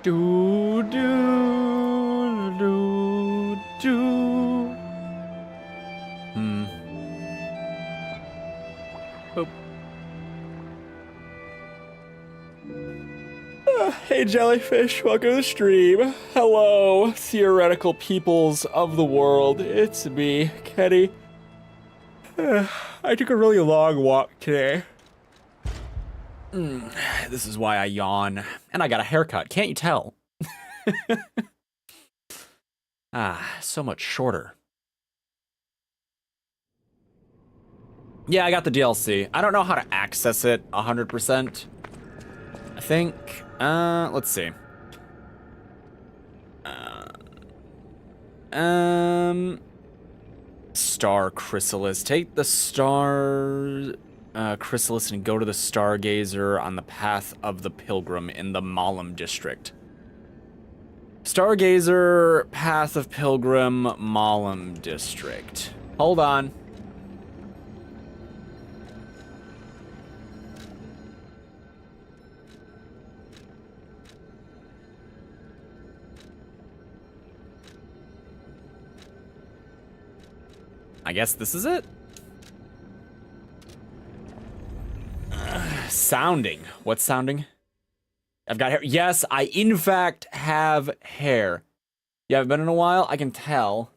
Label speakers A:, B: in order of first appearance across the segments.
A: Do do do do. Boop. Hey jellyfish, welcome to the stream. Hello, theoretical peoples of the world. It's me, Kenny. I took a really long walk today. This is why I yawn. And I got a haircut, can't you tell? So much shorter. Yeah, I got the DLC. I don't know how to access it 100%. I think, let's see. Star Chrysalis. Take the star Chrysalis and go to the Stargazer on the path of the Pilgrim in the Malum district. Stargazer, path of Pilgrim, Malum district. Hold on. I guess this is it? Sounding. What's sounding? I've got hair. Yes, I in fact have hair. You haven't been in a while? I can tell.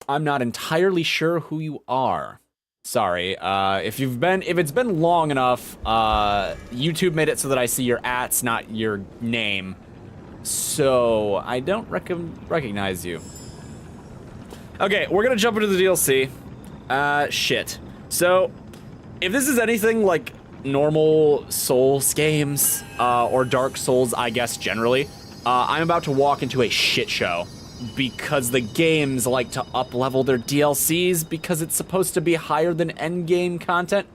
A: I'm not entirely sure who you are. Sorry. If it's been long enough, YouTube made it so that I see your ats, not your name. So I don't recognize you. Okay, we're gonna jump into the DLC. Shit. So, if this is anything like normal Souls games, or Dark Souls, I guess, generally, I'm about to walk into a shit show. Because the games like to up-level their DLCs because it's supposed to be higher than endgame content.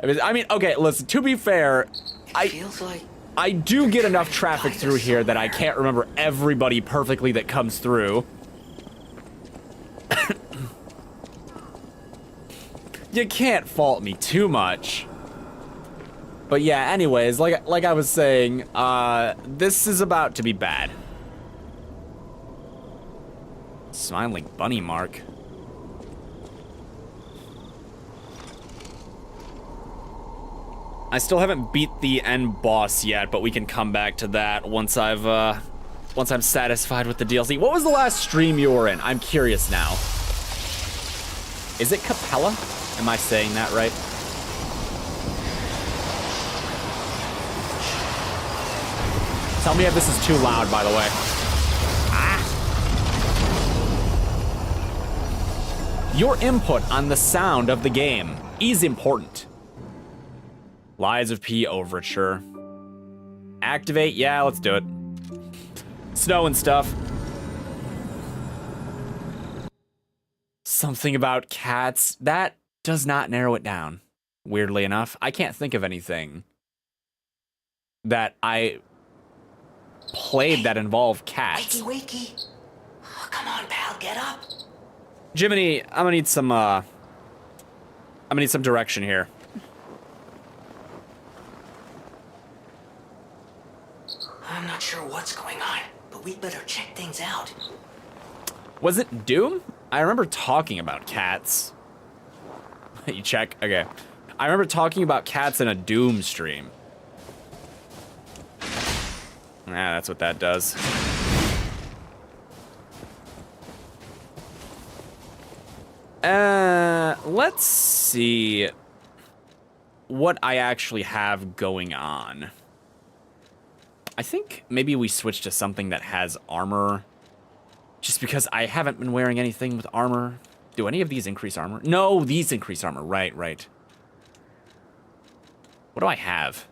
A: I mean, okay, listen, to be fair, I do get enough traffic through here that I can't remember everybody perfectly that comes through. You can't fault me too much. But yeah, anyways, like I was saying, this is about to be bad. Smiling bunny mark. I still haven't beat the end boss yet, but we can come back to that once I'm satisfied with the DLC. What was the last stream you were in? I'm curious now. Is it Capella? Am I saying that right? Tell me if this is too loud, by the way. Your input on the sound of the game is important. Lies of P Overture. Activate? Yeah, let's do it. Snow and stuff. Something about cats. That does not narrow it down. Weirdly enough, I can't think of anything that I played that involved cats.
B: Wakey. Oh, come on, pal, get up.
A: Jiminy, I'm gonna need some direction here.
B: I'm not sure what's going on, but we'd better check things out.
A: Was it Doom? I remember talking about cats. You check? Okay. I remember talking about cats in a Doom stream. That's what that does. Let's see what I actually have going on. I think maybe we switch to something that has armor. Just because I haven't been wearing anything with armor. Do any of these increase armor? No, these increase armor. Right. What do I have?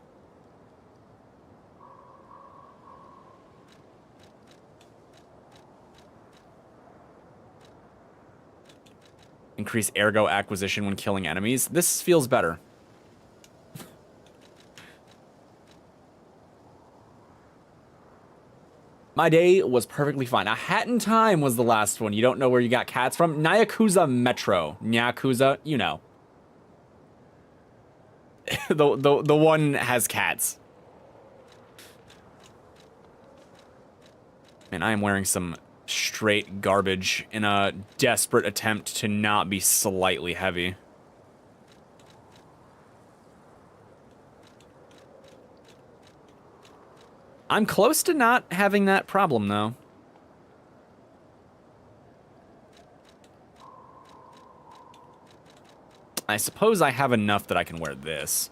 A: Increase ergo acquisition when killing enemies. This feels better. My day was perfectly fine. A Hat in Time was the last one. You don't know where you got cats from? Nyakuza Metro. Nyakuza, you know. the one has cats. Man, I am wearing some straight garbage in a desperate attempt to not be slightly heavy. I'm close to not having that problem, though. I suppose I have enough that I can wear this.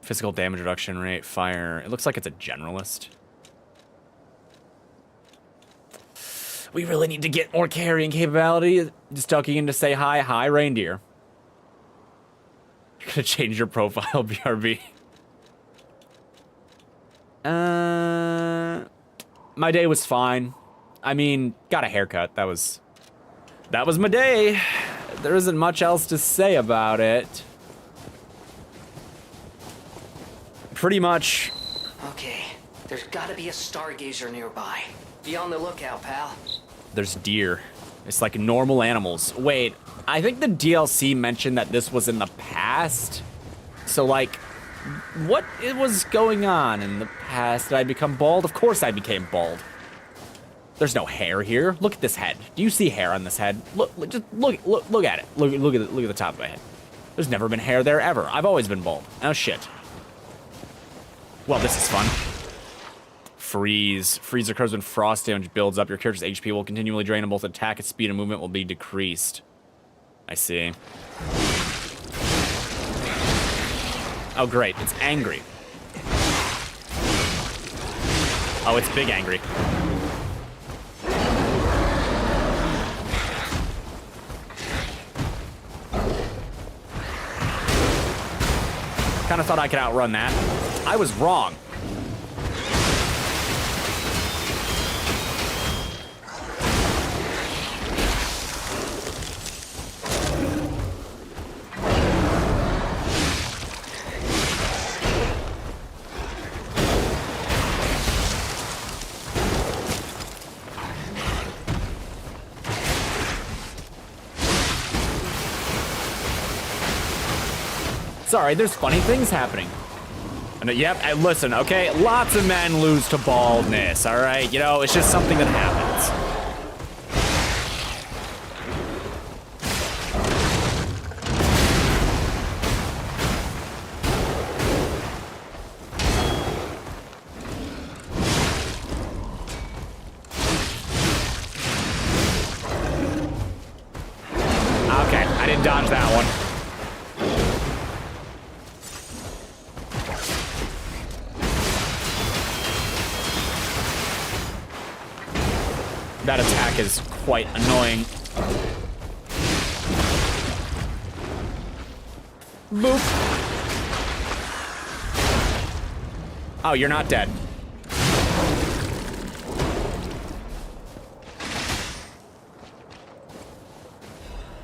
A: Physical damage reduction rate, fire. It looks like it's a generalist. We really need to get more carrying capability. Just tucking in to say hi. Hi, reindeer. You're gonna change your profile, BRB. My day was fine. I mean, got a haircut. That was my day. There isn't much else to say about it. Pretty much.
B: Okay, there's gotta be a stargazer nearby. Be on the lookout, pal.
A: There's deer. It's like normal animals. Wait, I think the DLC mentioned that this was in the past. So, like, what was going on in the past? Did I become bald? Of course I became bald. There's no hair here. Look at this head. Do you see hair on this head? Just look at it. Look at the top of my head. There's never been hair there ever. I've always been bald. Oh shit. Well, this is fun. Freeze. Freeze occurs when frost damage builds up. Your character's HP will continually drain, and both attack and speed and movement will be decreased. I see. Oh, great. It's angry. Oh, it's big angry. Kind of thought I could outrun that. I was wrong. Sorry, there's funny things happening. And yep, and listen, okay? Lots of men lose to baldness, all right? You know, it's just something that happens. Okay, I didn't dodge that one. That attack is quite annoying. Boop. Oh, you're not dead.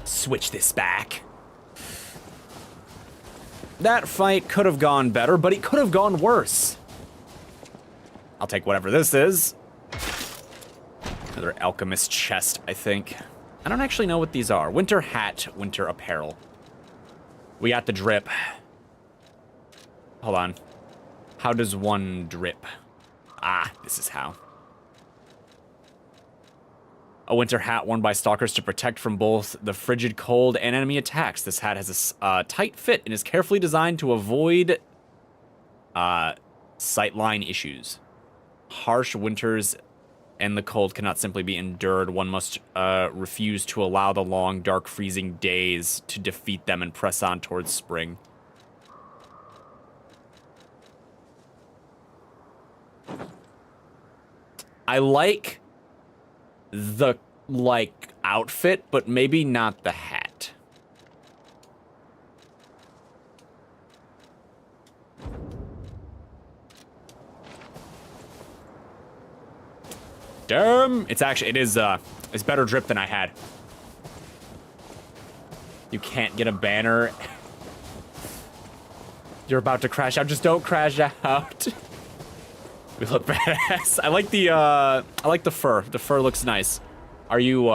A: Switch this back. That fight could have gone better, but it could have gone worse. I'll take whatever this is. Another alchemist chest, I think. I don't actually know what these are. Winter hat, winter apparel. We got the drip. Hold on. How does one drip? Ah, this is how. A winter hat worn by stalkers to protect from both the frigid cold and enemy attacks. This hat has a tight fit and is carefully designed to avoid sightline issues. Harsh winters and the cold cannot simply be endured. One must refuse to allow the long, dark, freezing days to defeat them and press on towards spring. I like the, like, outfit, but maybe not the hat. Damn! It's actually, it's better drip than I had. You can't get a banner. You're about to crash out. Just don't crash out. We look badass. I like the fur. The fur looks nice. Are you,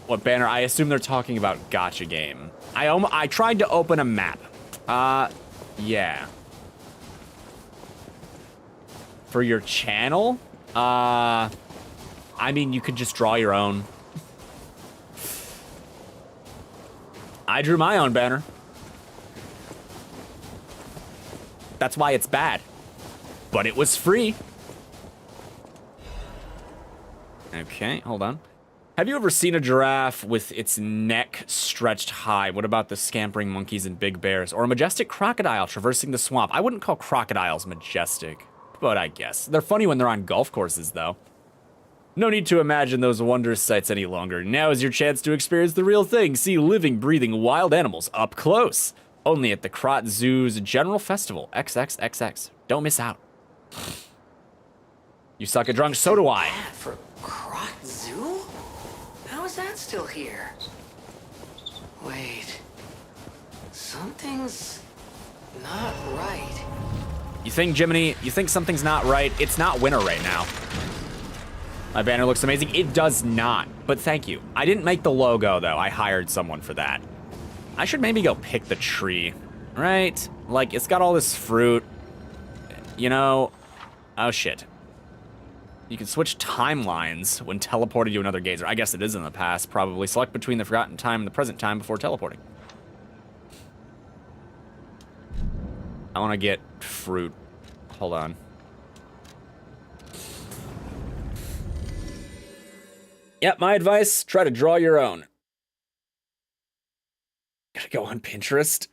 A: What banner? I assume they're talking about gacha game. I tried to open a map. Yeah. For your channel? I mean, you could just draw your own. I drew my own banner. That's why it's bad. But it was free. Okay, hold on. Have you ever seen a giraffe with its neck stretched high? What about the scampering monkeys and big bears? Or a majestic crocodile traversing the swamp? I wouldn't call crocodiles majestic, but I guess. They're funny when they're on golf courses, though. No need to imagine those wondrous sights any longer. Now is your chance to experience the real thing. See living, breathing wild animals up close. Only at the Krot Zoo's General Festival. XXXX. Don't miss out. You suck at drunk, so do I.
B: For Krot Zoo? How is that still here? Wait. Something's not right.
A: You think, Jiminy, you think something's not right? It's not winter right now. My banner looks amazing. It does not, but thank you. I didn't make the logo, though. I hired someone for that. I should maybe go pick the tree, right? Like, it's got all this fruit. You know, oh shit. You can switch timelines when teleported to another gazer. I guess it is in the past, probably. Select between the forgotten time and the present time before teleporting. I want to get fruit. Hold on. Yep, my advice, try to draw your own. Gotta go on Pinterest.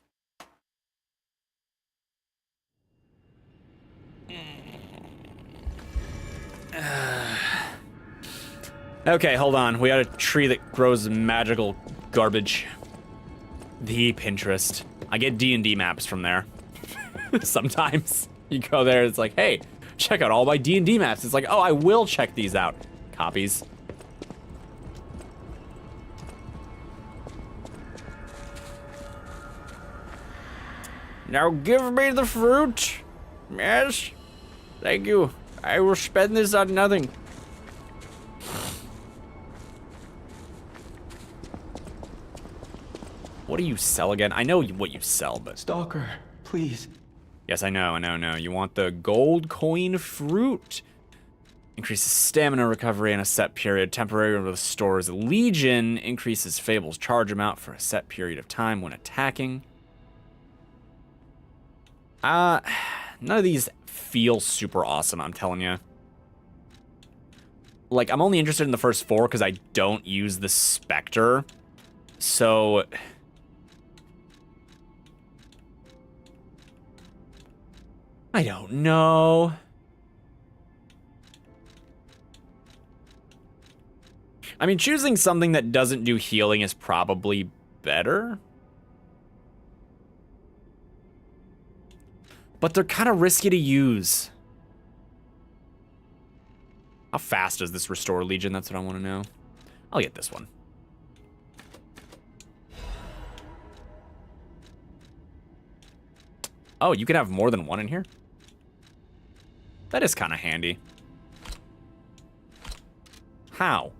A: Okay, hold on. We got a tree that grows magical garbage. The Pinterest. I get D&D maps from there. Sometimes you go there, it's like, hey, check out all my D&D maps. It's like, oh, I will check these out. Copies. Now give me the fruit. Yes. Thank you. I will spend this on nothing. What do you sell again? I know what you sell, but...
C: Stalker, please.
A: Yes, I know. You want the gold coin fruit. Increases stamina recovery in a set period. Temporarily restores Legion. Increases Fable's charge amount for a set period of time when attacking. None of these feel super awesome, I'm telling you. Like, I'm only interested in the first 4 because I don't use the Spectre. So... I don't know. I mean, choosing something that doesn't do healing is probably better. But they're kind of risky to use. How fast does this restore Legion? That's what I want to know. I'll get this one. Oh, you can have more than one in here? That is kind of handy. How?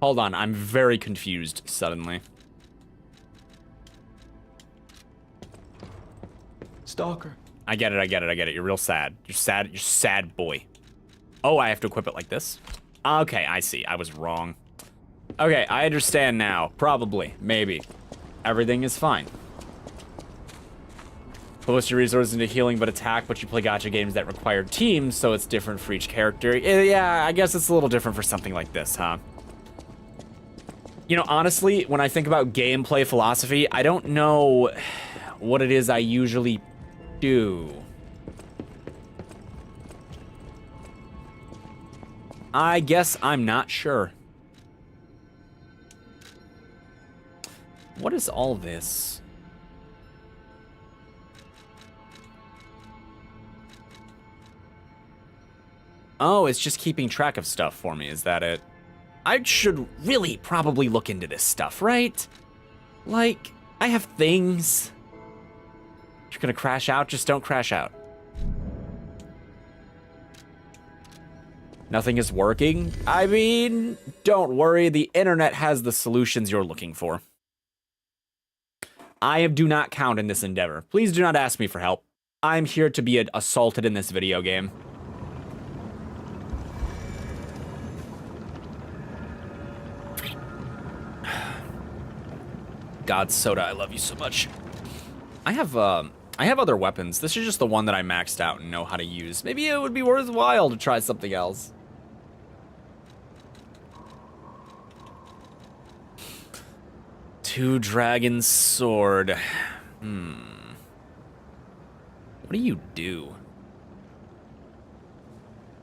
A: Hold on, I'm very confused suddenly.
C: Stalker.
A: I get it. You're real sad. You're sad boy. Oh, I have to equip it like this? Okay, I see. I was wrong. Okay, I understand now. Probably. Maybe. Everything is fine. Put most of your resources into healing but attack, but you play gacha games that require teams, so it's different for each character. Yeah, I guess it's a little different for something like this, huh? You know, honestly, when I think about gameplay philosophy, I don't know what it is I usually do. I guess I'm not sure. What is all this? Oh, it's just keeping track of stuff for me. Is that it? I should really probably look into this stuff, right? Like, I have things. You're gonna crash out? Just don't crash out. Nothing is working? I mean, don't worry, the internet has the solutions you're looking for. I do not count in this endeavor. Please do not ask me for help. I'm here to be assaulted in this video game. God, Soda, I love you so much. I have other weapons. This is just the one that I maxed out and know how to use. Maybe it would be worthwhile to try something else. Two Dragon Sword. What do you do?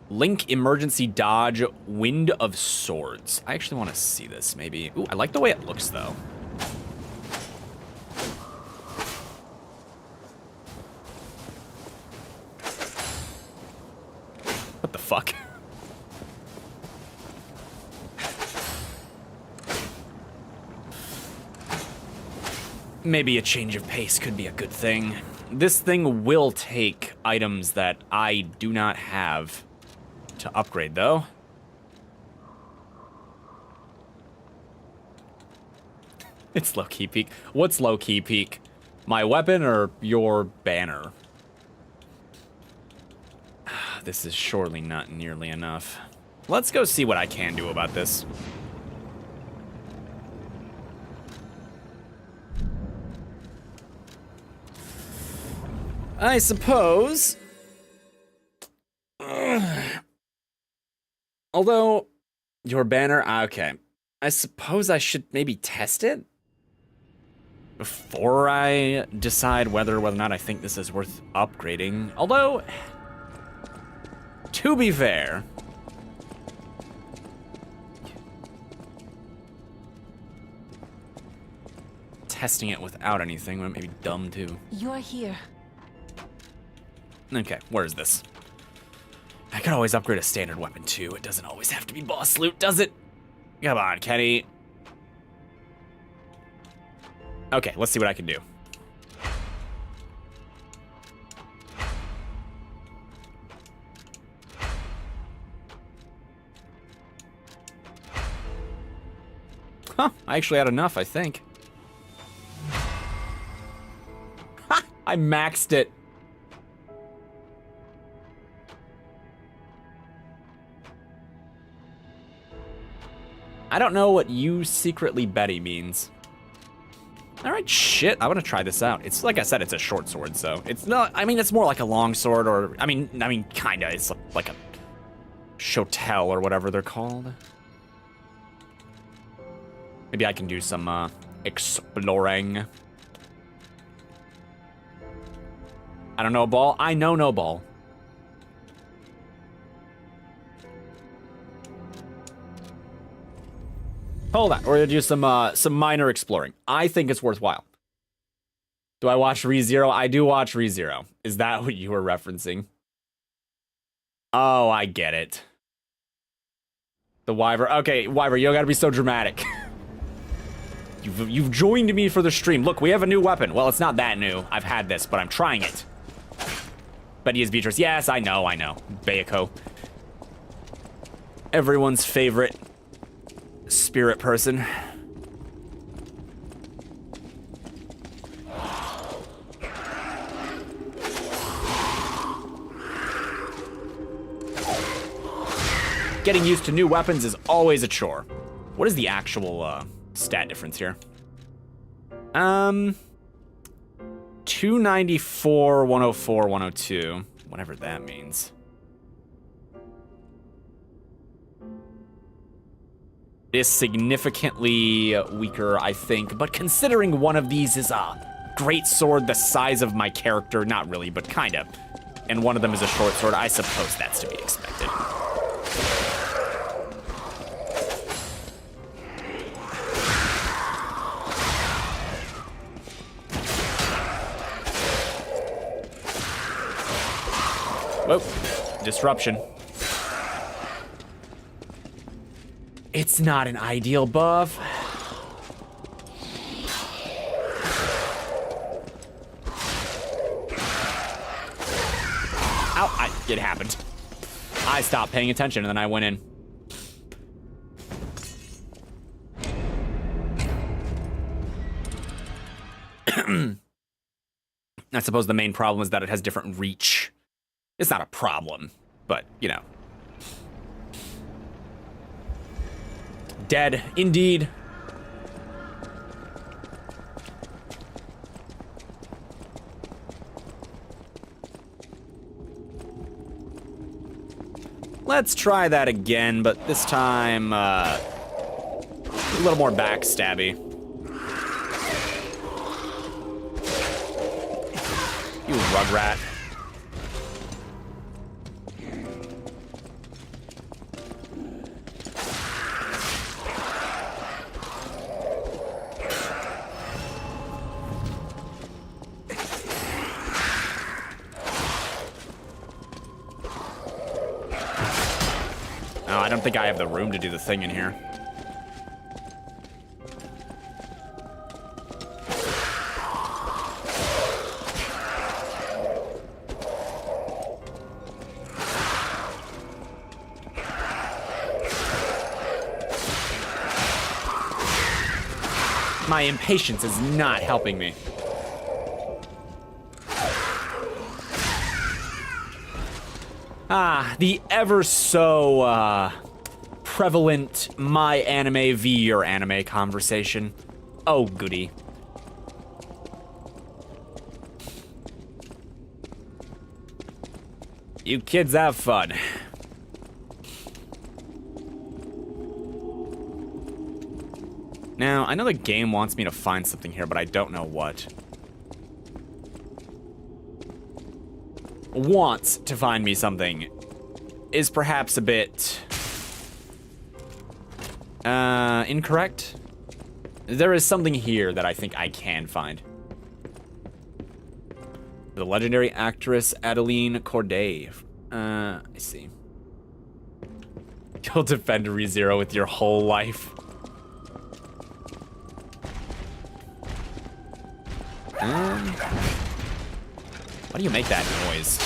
A: Link Emergency Dodge Wind of Swords. I actually want to see this, maybe. Ooh, I like the way it looks, though. What the fuck? Maybe a change of pace could be a good thing. This thing will take items that I do not have to upgrade, though. It's low-key peak. What's low-key peak? My weapon or your banner? This is surely not nearly enough. Let's go see what I can do about this. I suppose. Although, your banner, okay. I suppose I should maybe test it before I decide whether or not I think this is worth upgrading. Although, to be fair, testing it without anything would maybe dumb too.
D: You're here.
A: Okay, where is this? I could always upgrade a standard weapon too. It doesn't always have to be boss loot, does it? Come on, Kenny. Okay, let's see what I can do. Huh, I actually had enough, I think. Ha! I maxed it. I don't know what you secretly Betty means. All right, shit, I want to try this out. It's like I said, it's a short sword, so it's not, I mean, it's more like a long sword, or, I mean, kinda, it's like a shotel or whatever they're called. Maybe I can do some, exploring. I don't know ball. I know no ball. Hold on, we're gonna do some minor exploring. I think it's worthwhile. Do I watch ReZero? I do watch ReZero. Is that what you were referencing? Oh, I get it. The Wyver. Okay, Wyver, you gotta be so dramatic. You've joined me for the stream. Look, we have a new weapon. Well, it's not that new. I've had this, but I'm trying it. Betty is Beatrice. Yes, I know. Bayako. Everyone's favorite spirit person. Getting used to new weapons is always a chore. What is the actual stat difference here? 294, 104, 102. Whatever that means. Is significantly weaker, I think, but considering one of these is a great sword the size of my character, not really, but kind of, and one of them is a short sword, I suppose that's to be expected. Whoa, disruption. It's not an ideal buff. Ow, it happened. I stopped paying attention and then I went in. I suppose the main problem is that it has different reach. It's not a problem, but, you know. Dead, indeed. Let's try that again, but this time, a little more backstabby. You rugrat. Oh, I don't think I have the room to do the thing in here. My impatience is not helping me. Ah, the ever so, prevalent my anime v your anime conversation. Oh, goody. You kids have fun. Now, I know the game wants me to find something here, but I don't know what. Wants to find me something is perhaps a bit incorrect. There is something here that I think I can find. The legendary actress Adeline Corday. I see. You'll defend ReZero with your whole life. Why do you make that noise?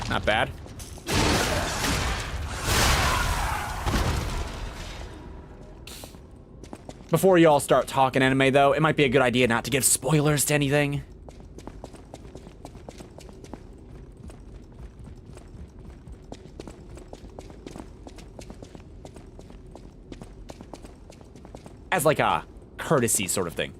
A: Not bad. Before you all start talking anime, though, it might be a good idea not to give spoilers to anything. As like a courtesy sort of thing.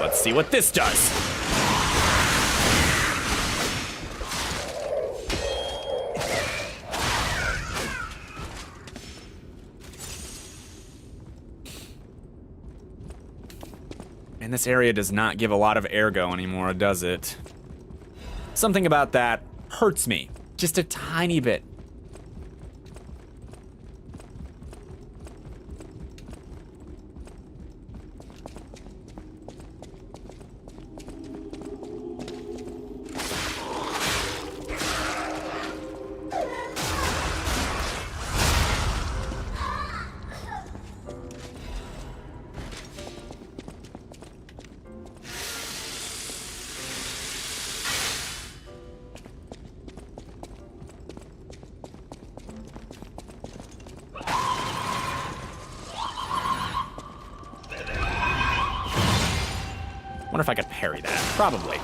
A: Let's see what this does. And this area does not give a lot of ergo anymore, does it? Something about that hurts me, just a tiny bit. Wonder if I could parry that. Probably.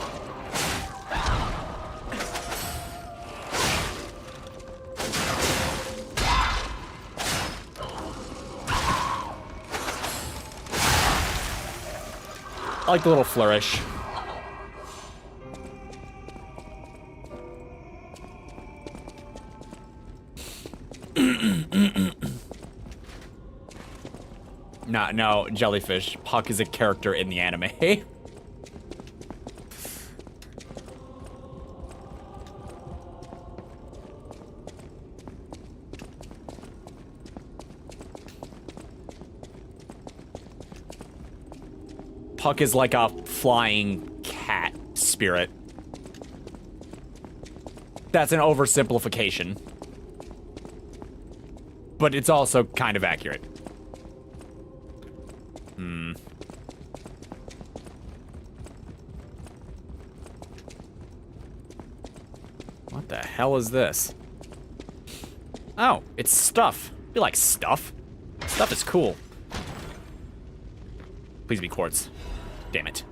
A: I like the little flourish. No, jellyfish. Puck is a character in the anime. Puck is like a flying cat spirit. That's an oversimplification. But it's also kind of accurate. What the hell is this? Oh, it's stuff. You like stuff? Stuff is cool. Please be quartz. Damn it.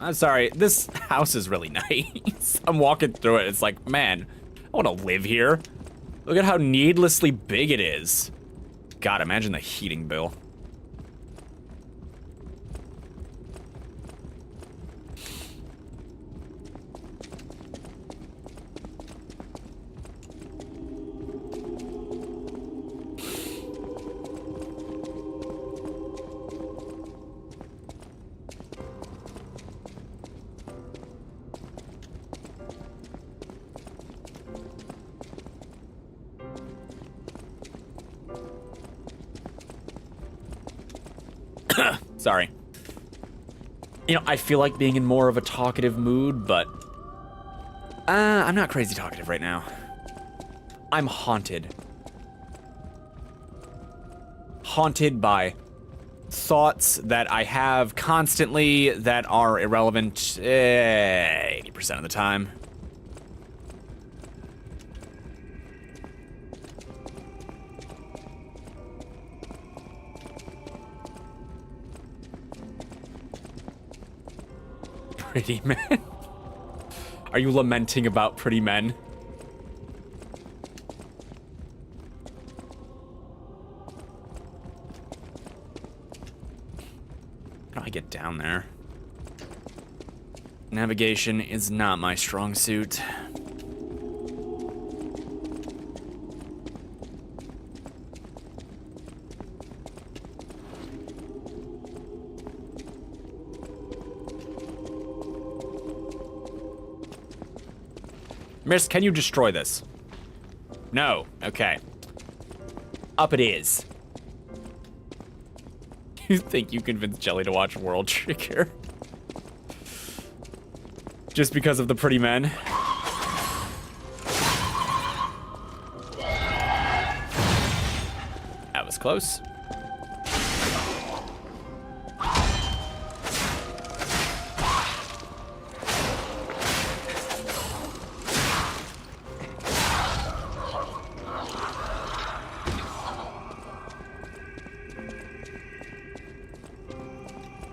A: I'm sorry, this house is really nice. I'm walking through it, it's like, man, I want to live here. Look at how needlessly big it is. God, imagine the heating bill. Sorry. You know, I feel like being in more of a talkative mood, but I'm not crazy talkative right now. I'm haunted. Haunted by thoughts that I have constantly that are irrelevant 80% of the time. Pretty men? Are you lamenting about pretty men? How do I get down there? Navigation is not my strong suit. Miss, can you destroy this? No. Okay. Up it is. You think you convinced Jelly to watch World Trigger? Just because of the pretty men? That was close.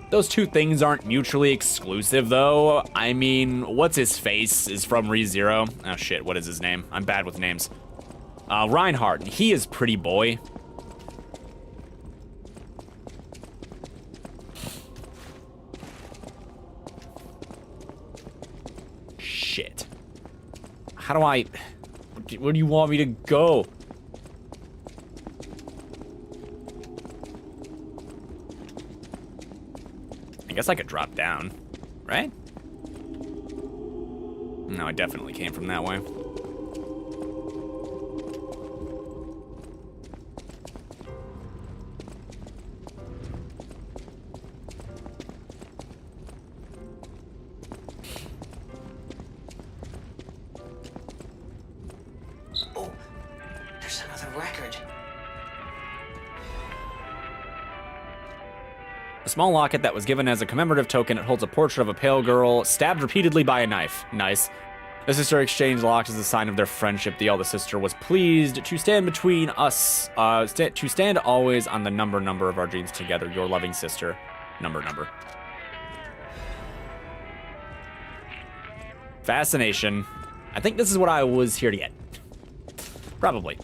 A: Those two things aren't mutually exclusive, though. I mean, what's his face is from ReZero. Oh shit, what is his name? I'm bad with names. Reinhardt, he is pretty boy. Shit. How do I... Where do you want me to go? I guess I could drop down, right? No, I definitely came from that way.
B: Oh, there's another record.
A: A small locket that was given as a commemorative token. It holds a portrait of a pale girl stabbed repeatedly by a knife. Nice. The sister exchanged locks as a sign of their friendship. The eldest sister was pleased to stand between us, to stand always on the number of our dreams together. Your loving sister, number. Fascination. I think this is what I was here to get. Probably.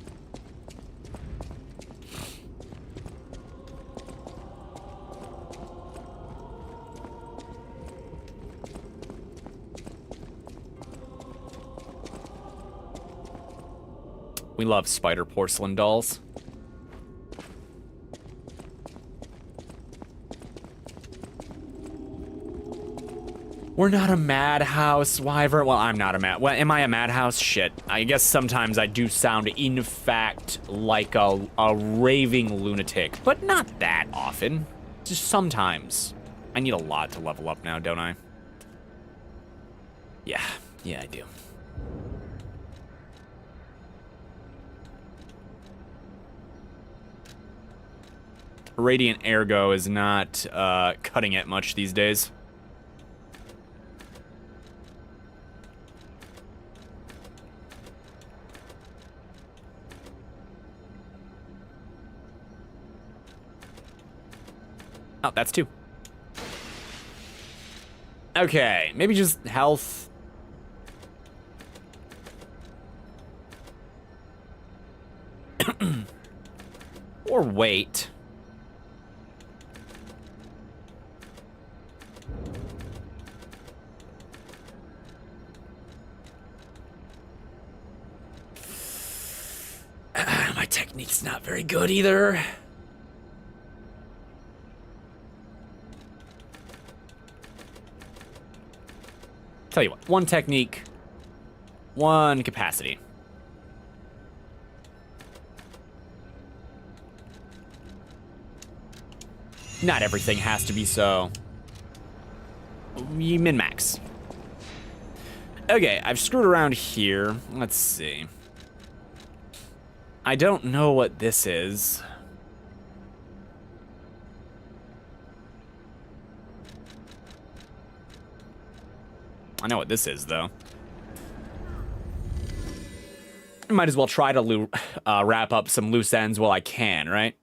A: We love spider porcelain dolls. We're not a madhouse, Wyvern. Well, I'm not a mad. Well, am I a madhouse? Shit. I guess sometimes I do sound, in fact, like a raving lunatic, but not that often. Just sometimes. I need a lot to level up now, don't I? Yeah, I do. Radiant Ergo is not cutting it much these days. Oh, that's 2. Okay, maybe just health. Or weight. My technique's not very good either. Tell you what, 1 technique, 1 capacity. Not everything has to be so. Min-max. Okay, I've screwed around here. Let's see. I don't know what this is. I know what this is, though. Might as well try to wrap up some loose ends while I can, right?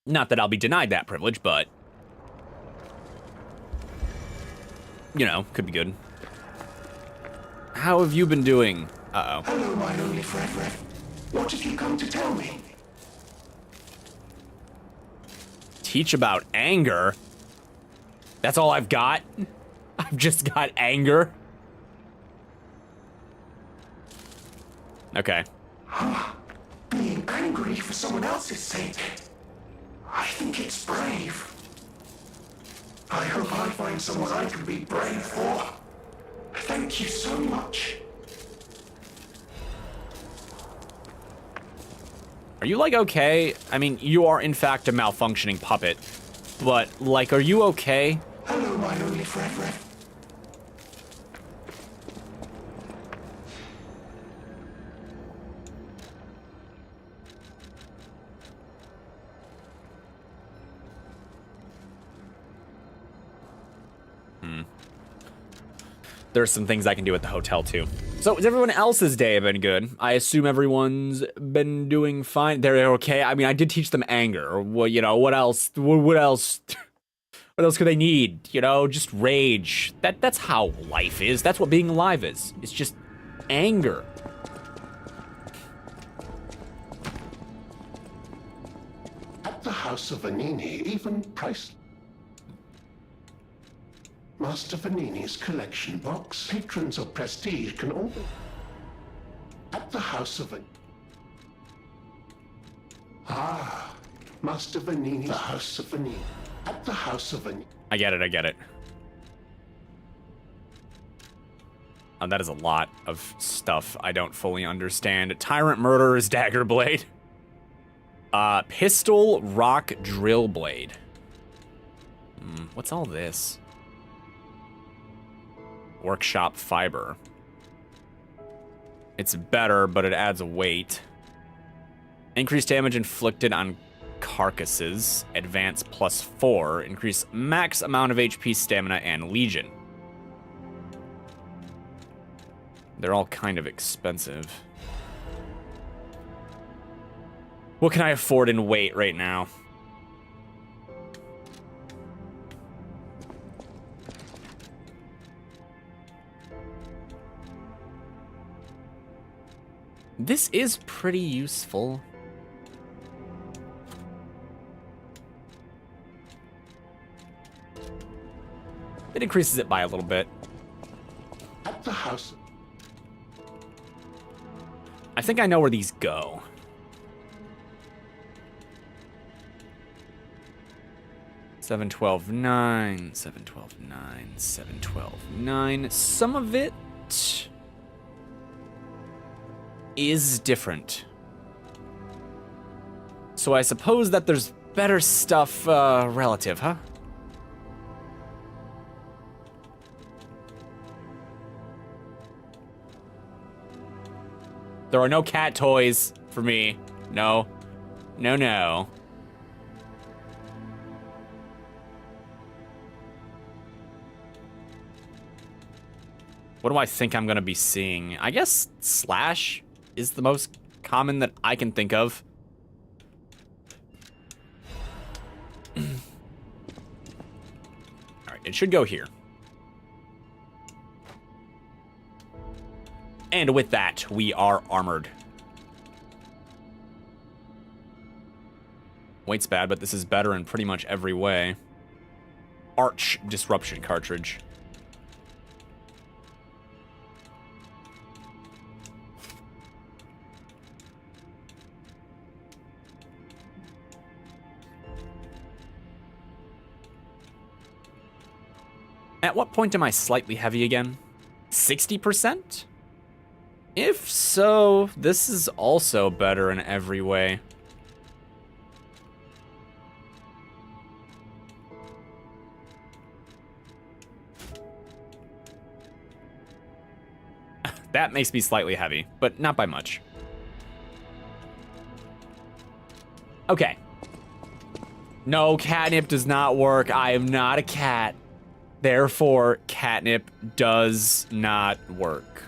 A: Not that I'll be denied that privilege, but... you know, could be good. How have you been doing? Uh-oh.
D: Hello, my only friend. What have you come to tell me?
A: Teach about anger? That's all I've got? I've just got anger? Okay.
D: Being angry for someone else's sake. I think it's brave. I hope I find someone I can be brave for. Thank you so much.
A: Are you, like, okay? I mean, you are, in fact, a malfunctioning puppet. But, like, are you okay?
D: Hello, my only friend.
A: There's some things I can do at the hotel, too. So, has everyone else's day been good? I assume everyone's been doing fine. They're okay? I mean, I did teach them anger. Or, well, you know, what else? What else? What else could they need? You know, just rage. That's how life is. That's what being alive is. It's just anger.
D: At the House of Vanini, even price. Master Vanini's collection box. Patrons of prestige can order. At the House of Master Vanini. The House of Vanini. At the House of Vanini.
A: I get it. Oh, that is a lot of stuff I don't fully understand. Tyrant Murderer's Dagger Blade. Pistol Rock Drill Blade. What's all this? Workshop Fiber. It's better, but it adds weight. Increased damage inflicted on carcasses. Advance +4. Increase max amount of HP, stamina, and legion. They're all kind of expensive. What can I afford in weight right now? This is pretty useful. It increases it by a little bit.
D: At the house.
A: I think I know where these go. Seven, 12, 9, 7, 12, 9, 7, 12, 9. Some of it is different. So I suppose that there's better stuff relative, huh? There are no cat toys for me. No. No, no. What do I think I'm gonna be seeing? I guess slash is the most common that I can think of. Alright, it should go here. And with that, we are armored. Weight's bad, but this is better in pretty much every way. Arch disruption cartridge. At what point am I slightly heavy again? 60%? If so, this is also better in every way. That makes me slightly heavy, but not by much. Okay. No, catnip does not work. I am not a cat. Therefore, catnip does not work.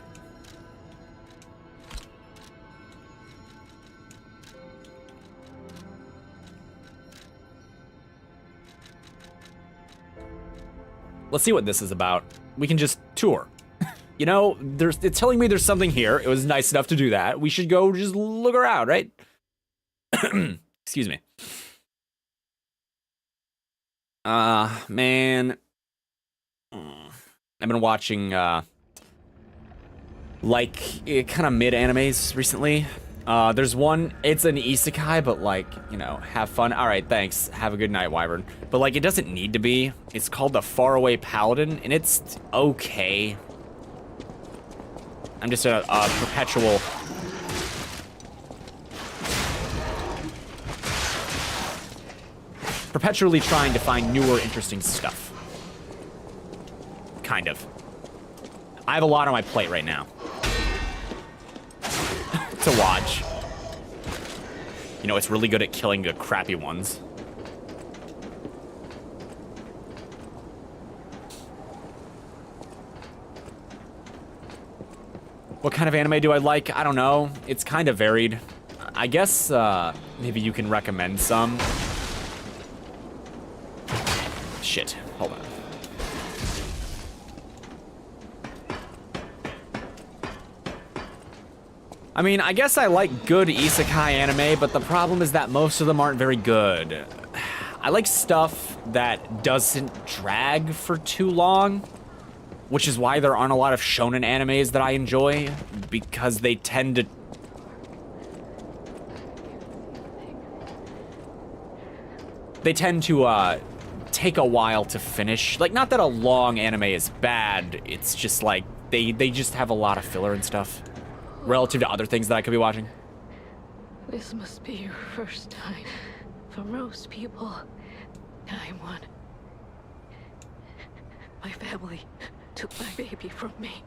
A: Let's see what this is about. We can just tour. You know, it's telling me there's something here. It was nice enough to do that. We should go just look around, right? Excuse me. Man. I've been watching, like, kind of mid-animes recently. There's one, it's an isekai, but, like, you know, have fun. All right, thanks. Have a good night, Wyvern. But, like, it doesn't need to be. It's called The Faraway Paladin, and it's okay. I'm just a perpetual... perpetually trying to find newer, interesting stuff. Kind of. I have a lot on my plate right now. To watch. You know, it's really good at killing the crappy ones. What kind of anime do I like? I don't know. It's kind of varied. I guess, maybe you can recommend some. Shit. Hold on. I mean, I guess I like good isekai anime, but the problem is that most of them aren't very good. I like stuff that doesn't drag for too long, which is why there aren't a lot of shonen animes that I enjoy, because they tend to... take a while to finish. Like, not that a long anime is bad, it's just like, they just have a lot of filler and stuff. Relative to other things that I could be watching.
E: This must be your first time. For most people, time one. My family took my baby from me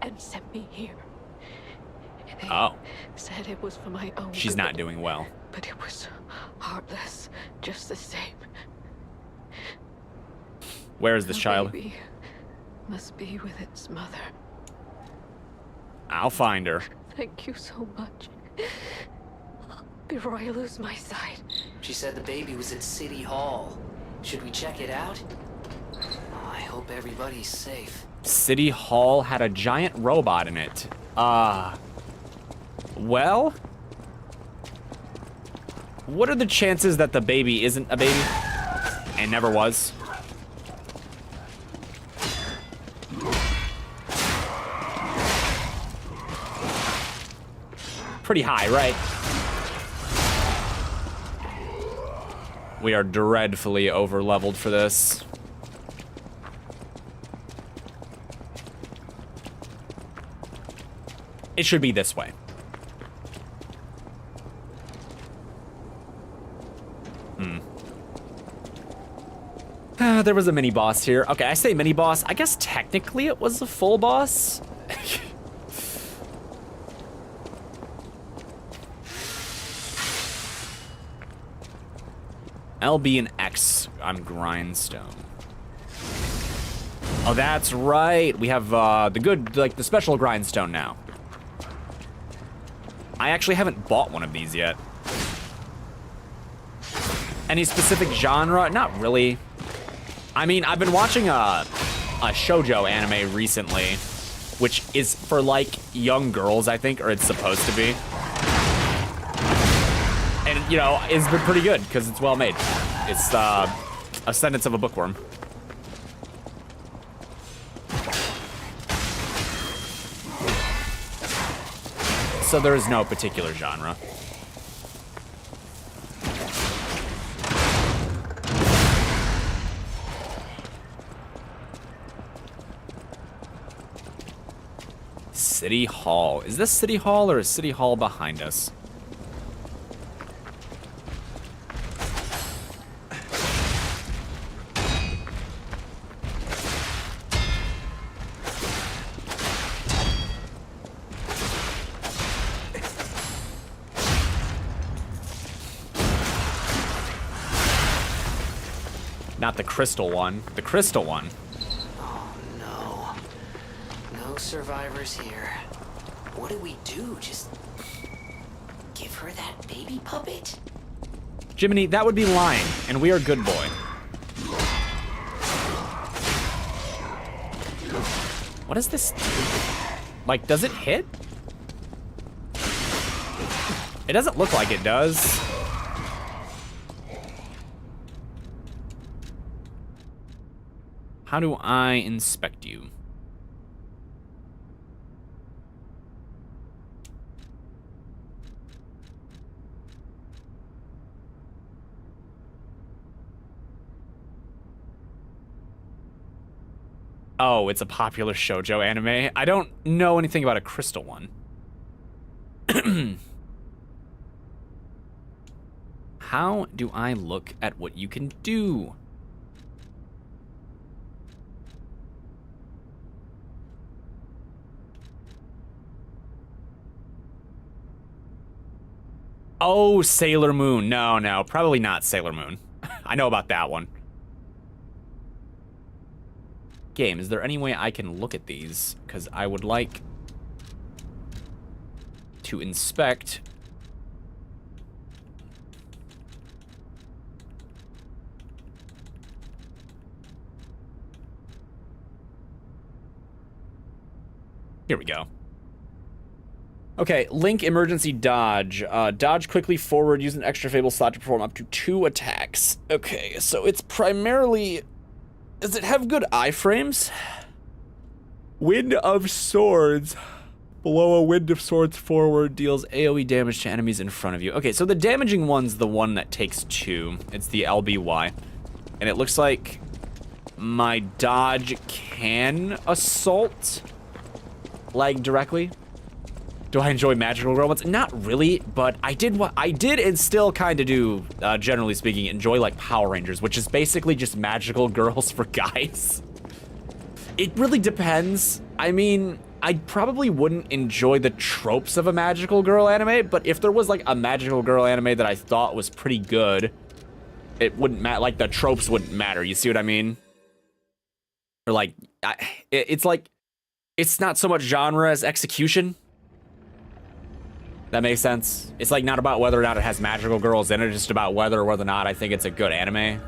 E: and sent me here. They said it was for my own
A: She's
E: good,
A: not doing well.
E: but it was heartless, just the same.
A: Where is this
E: The
A: child?
E: baby must be with its mother.
A: I'll find her.
E: Thank you so much. Before I lose my sight.
B: She said the baby was at City Hall. Should we check it out? Oh, I hope everybody's safe.
A: City Hall had a giant robot in it. Well, Well, what are the chances that the baby isn't a baby and never was? Pretty high, right? We are dreadfully over-leveled for this. It should be this way. There was a mini-boss here. Okay, I say mini-boss. I guess technically it was a full boss. LB and X on grindstone. Oh, that's right. We have the good, like the special grindstone now. I actually haven't bought one of these yet. Any specific genre? Not really. I mean, I've been watching a shoujo anime recently, which is for like young girls, I think, or it's supposed to be. And, you know, it's been pretty good because it's well made. It's Ascendance of a Bookworm. So there is no particular genre. City Hall. Is this City Hall or is City Hall behind us? Not the crystal one. The crystal one.
B: Oh no. No survivors here. What do we do? Just give her that baby puppet?
A: Jiminy, that would be lying, and we are good boy. What is this? Like, does it hit? It doesn't look like it does. How do I inspect you? Oh, it's a popular shoujo anime. I don't know anything about a crystal one. How do I look at what you can do? Oh, Sailor Moon. No, probably not Sailor Moon. I know about that one. Game, is there any way I can look at these? Because I would like to inspect. Here we go. Okay, Link emergency dodge. Dodge quickly forward, use an extra fable slot to perform up to 2 attacks. Okay, so it's primarily... Does it have good iframes? Wind of Swords. Below a Wind of Swords forward deals AoE damage to enemies in front of you. Okay, so the damaging one's the one that takes 2. It's the LBY. And it looks like my dodge can assault, like, directly. Do I enjoy magical robots? Not really, but I did and still kind of do, generally speaking, enjoy like Power Rangers, which is basically just magical girls for guys. It really depends. I mean, I probably wouldn't enjoy the tropes of a magical girl anime, but if there was like a magical girl anime that I thought was pretty good, it wouldn't matter. Like the tropes wouldn't matter. You see what I mean? Or like, it's like, it's not so much genre as execution. That makes sense. It's like not about whether or not it has magical girls in it, just about whether or not I think it's a good anime.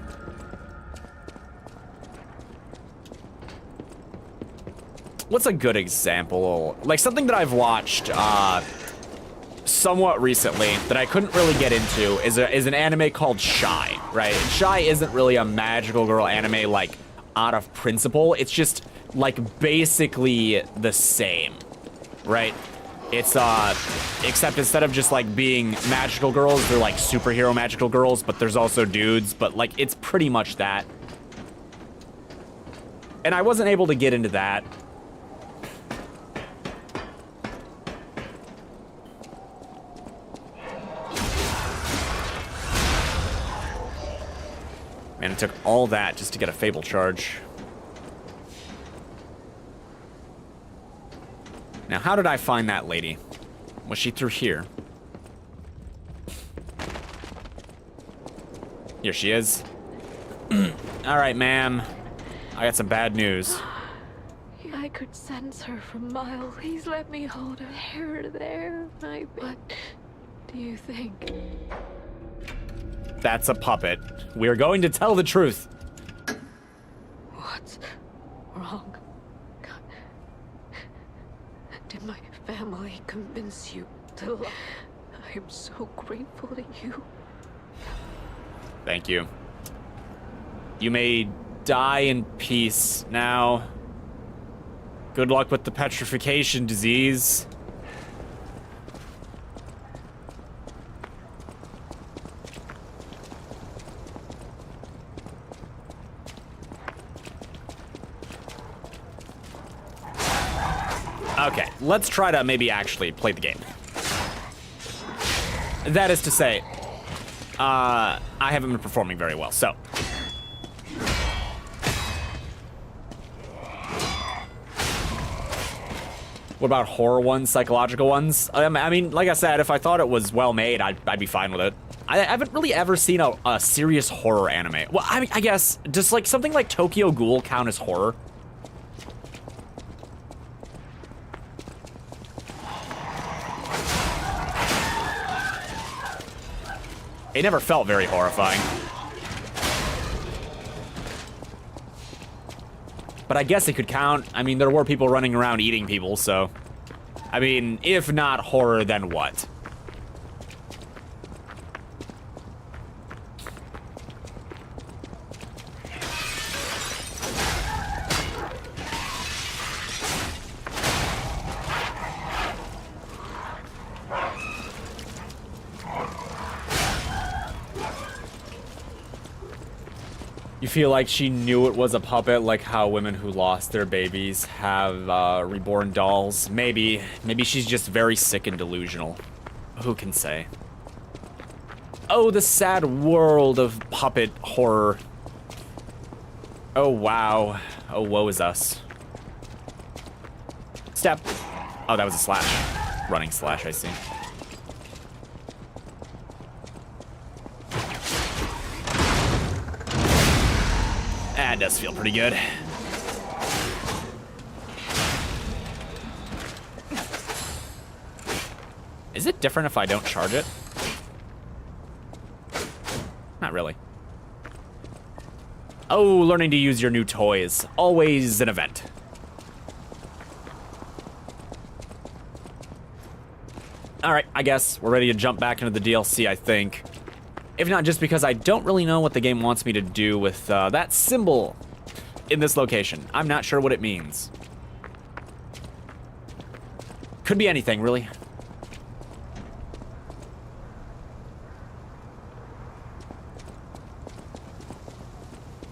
A: What's a good example? Like something that I've watched somewhat recently that I couldn't really get into is an anime called Shy, right? And Shy isn't really a magical girl anime like out of principle. It's just like basically the same, right? It's except instead of just like being magical girls, they're like superhero magical girls, but there's also dudes, but like it's pretty much that. And I wasn't able to get into that. Man, it took all that just to get a Fable charge. Now, how did I find that lady? Was she through here? Here she is. All right, ma'am. I got some bad news.
E: I could sense her from miles. Please let me hold her there, my baby. What do you think?
A: That's a puppet. We are going to tell the truth.
E: What's wrong? God. Did my family convince you to love? I am so grateful to you.
A: Thank you. You may die in peace now. Good luck with the petrification disease. Okay, let's try to maybe actually play the game. That is to say, I haven't been performing very well, so. What about horror ones, psychological ones? I mean, like I said, if I thought it was well made, I'd be fine with it. I haven't really ever seen a serious horror anime. Well, I mean, I guess, does like something like Tokyo Ghoul count as horror? It never felt very horrifying. But I guess it could count. I mean, there were people running around eating people, so. I mean, if not horror, then what? You feel like she knew it was a puppet, like how women who lost their babies have reborn dolls. Maybe she's just very sick and delusional. Who can say? Oh, the sad world of puppet horror. Oh, wow. Oh, woe is us. Step. Oh, that was a slash. Running slash, I see. That does feel pretty good. Is it different if I don't charge it? Not really. Oh, learning to use your new toys. Always an event. Alright, I guess we're ready to jump back into the DLC, I think. If not, just because I don't really know what the game wants me to do with that symbol in this location. I'm not sure what it means. Could be anything, really.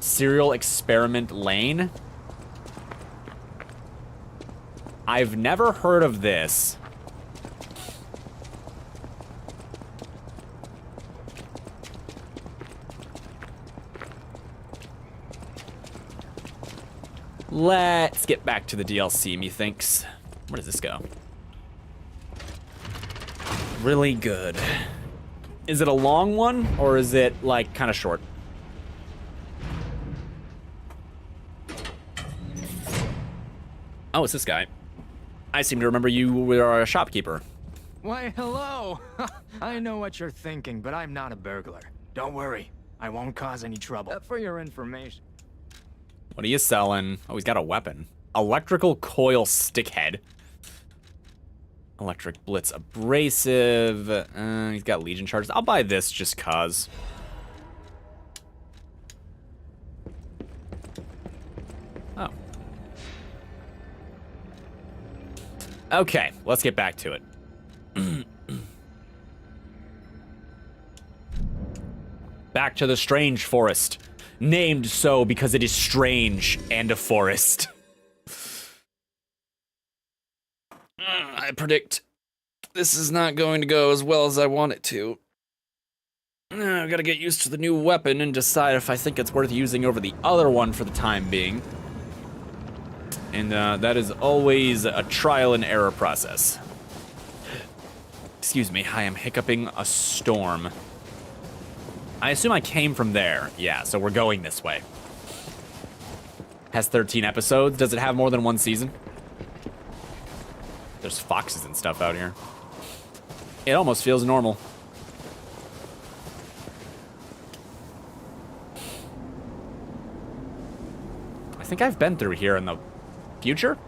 A: Serial Experiment Lane? I've never heard of this. Let's get back to the DLC, methinks. Where does this go? Really good. Is it a long one, or is it, like, kind of short? Oh, it's this guy. I seem to remember you were a shopkeeper.
C: Why, hello! I know what you're thinking, but I'm not a burglar. Don't worry, I won't cause any trouble. For your information.
A: What are you selling? Oh, he's got a weapon. Electrical coil stickhead. Electric Blitz Abrasive. He's got Legion charges. I'll buy this just cause. Oh. Okay, let's get back to it. Back to the strange forest. Named so because it is strange and a forest. I predict this is not going to go as well as I want it to. I've got to get used to the new weapon and decide if I think it's worth using over the other one for the time being. And that is always a trial and error process. Excuse me, I am hiccuping a storm. I assume I came from there. Yeah, so we're going this way. Has 13 episodes. Does it have more than one season? There's foxes and stuff out here. It almost feels normal. I think I've been through here in the future?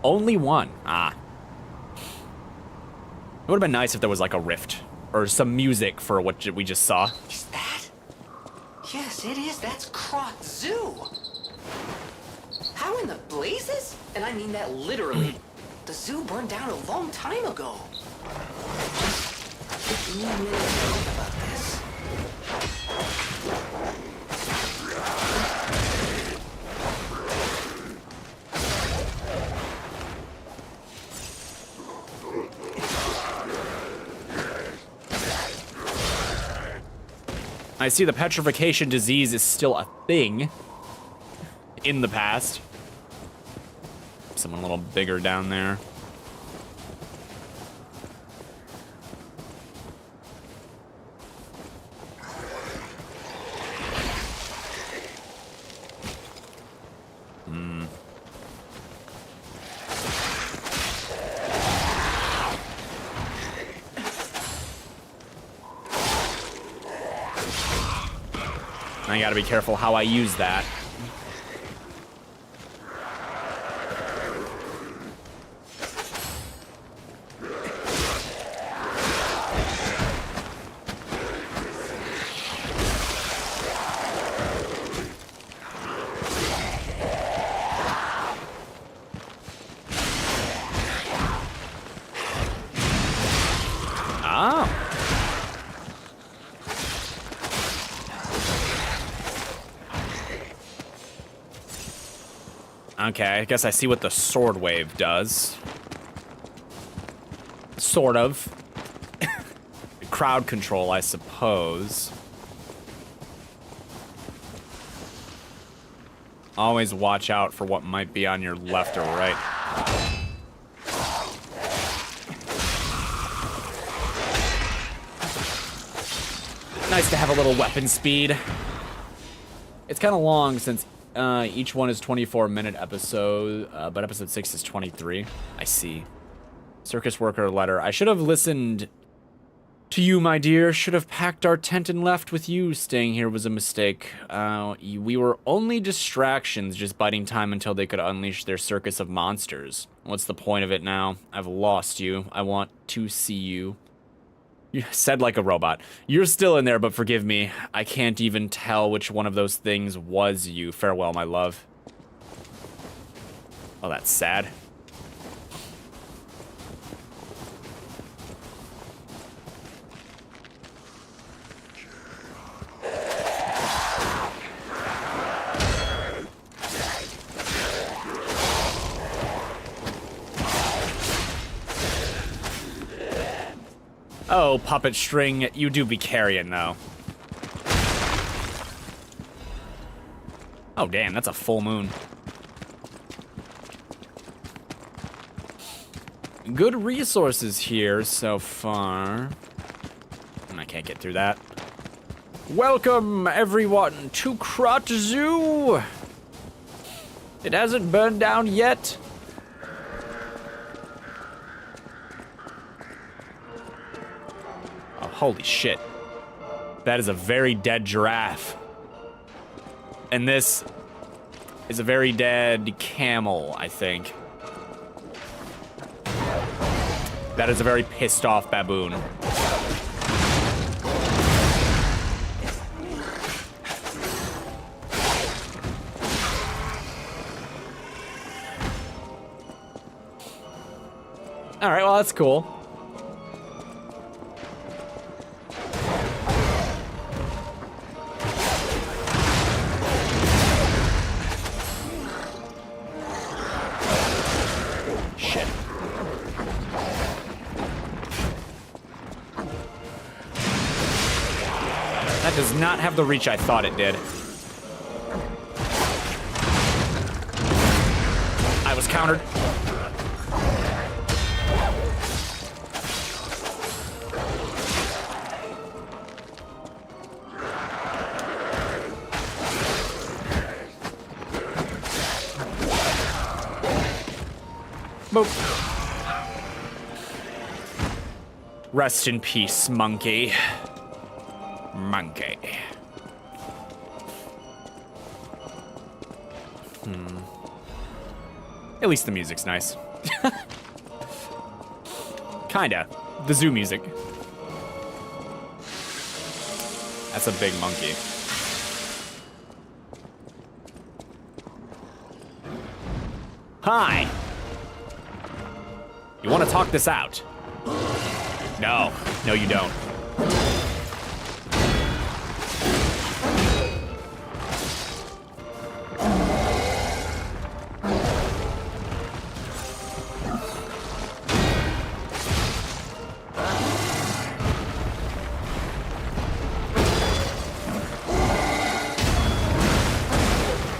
A: Only one. Ah. It would have been nice if there was like a rift or some music for what we just saw.
B: Is that? Yes, it is. That's Krot Zoo. How in the blazes? And I mean that literally. The zoo burned down a long time ago. Give me a minute to think about this.
A: I see the petrification disease is still a thing in the past. Someone a little bigger down there. I gotta be careful how I use that. Okay, I guess I see what the sword wave does. Sort of. Crowd control, I suppose. Always watch out for what might be on your left or right. Nice to have a little weapon speed. It's kind of long since each one is 24-minute episode, but episode 6 is 23. I see. Circus worker letter. I should have listened to you, my dear. Should have packed our tent and left with you. Staying here was a mistake. We were only distractions, just biding time until they could unleash their circus of monsters. What's the point of it now? I've lost you. I want to see you. You said like a robot. You're still in there, but forgive me. I can't even tell which one of those things was you. Farewell, my love. Oh, that's sad. Oh, puppet string, you do be carrying, though. Oh, damn, that's a full moon. Good resources here so far. I can't get through that. Welcome, everyone, to Krot Zoo. It hasn't burned down yet. Holy shit. That is a very dead giraffe. And this is a very dead camel, I think. That is a very pissed off baboon. All right, well, that's cool. Shit. That does not have the reach I thought it did. I was countered. Boop. Rest in peace, monkey. Monkey. At least the music's nice. Kinda. The zoo music. That's a big monkey. Hi! You want to talk this out? No. No, you don't.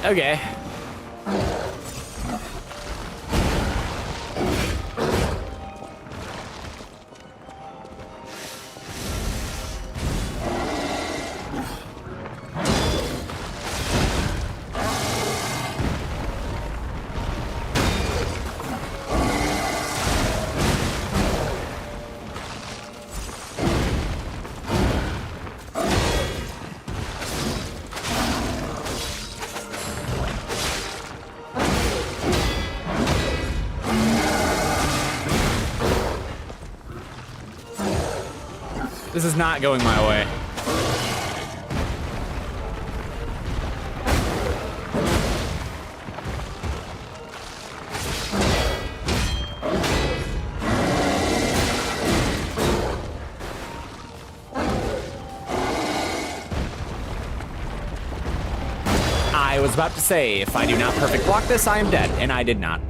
A: Okay. This is not going my way. I was about to say, if I do not perfect block this, I am dead, and I did not.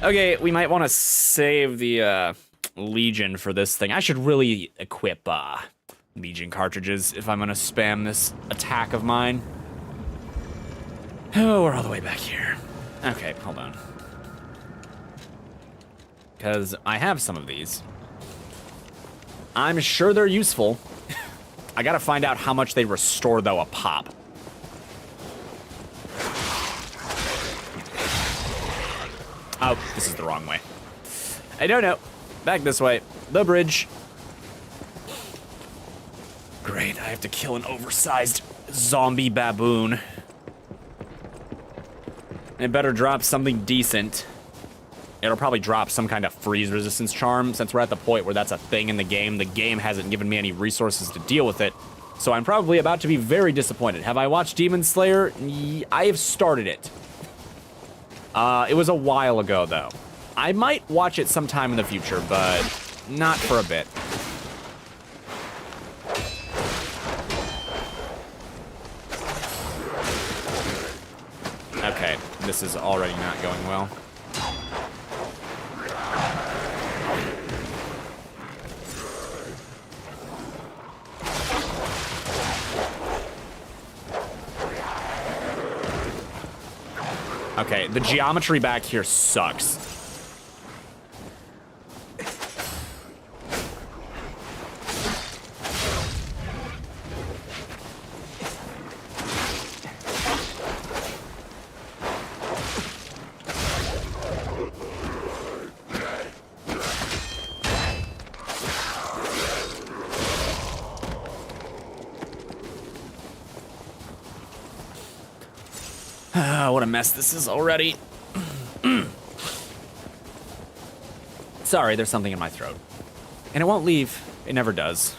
A: Okay, we might want to save the, Legion for this thing. I should really equip Legion cartridges if I'm gonna spam this attack of mine. Oh, we're all the way back here. Okay, hold on. Because I have some of these. I'm sure they're useful. I gotta find out how much they restore, though, a pop. Oh, this is the wrong way. I don't know. Back this way. The bridge. Great, I have to kill an oversized zombie baboon. It better drop something decent. It'll probably drop some kind of freeze resistance charm. Since we're at the point where that's a thing in the game hasn't given me any resources to deal with it. So I'm probably about to be very disappointed. Have I watched Demon Slayer? I have started it. It was a while ago, though. I might watch it sometime in the future, but not for a bit. Okay, this is already not going well. Okay, the geometry back here sucks. What a mess this is already. Sorry, there's something in my throat. And it won't leave. It never does.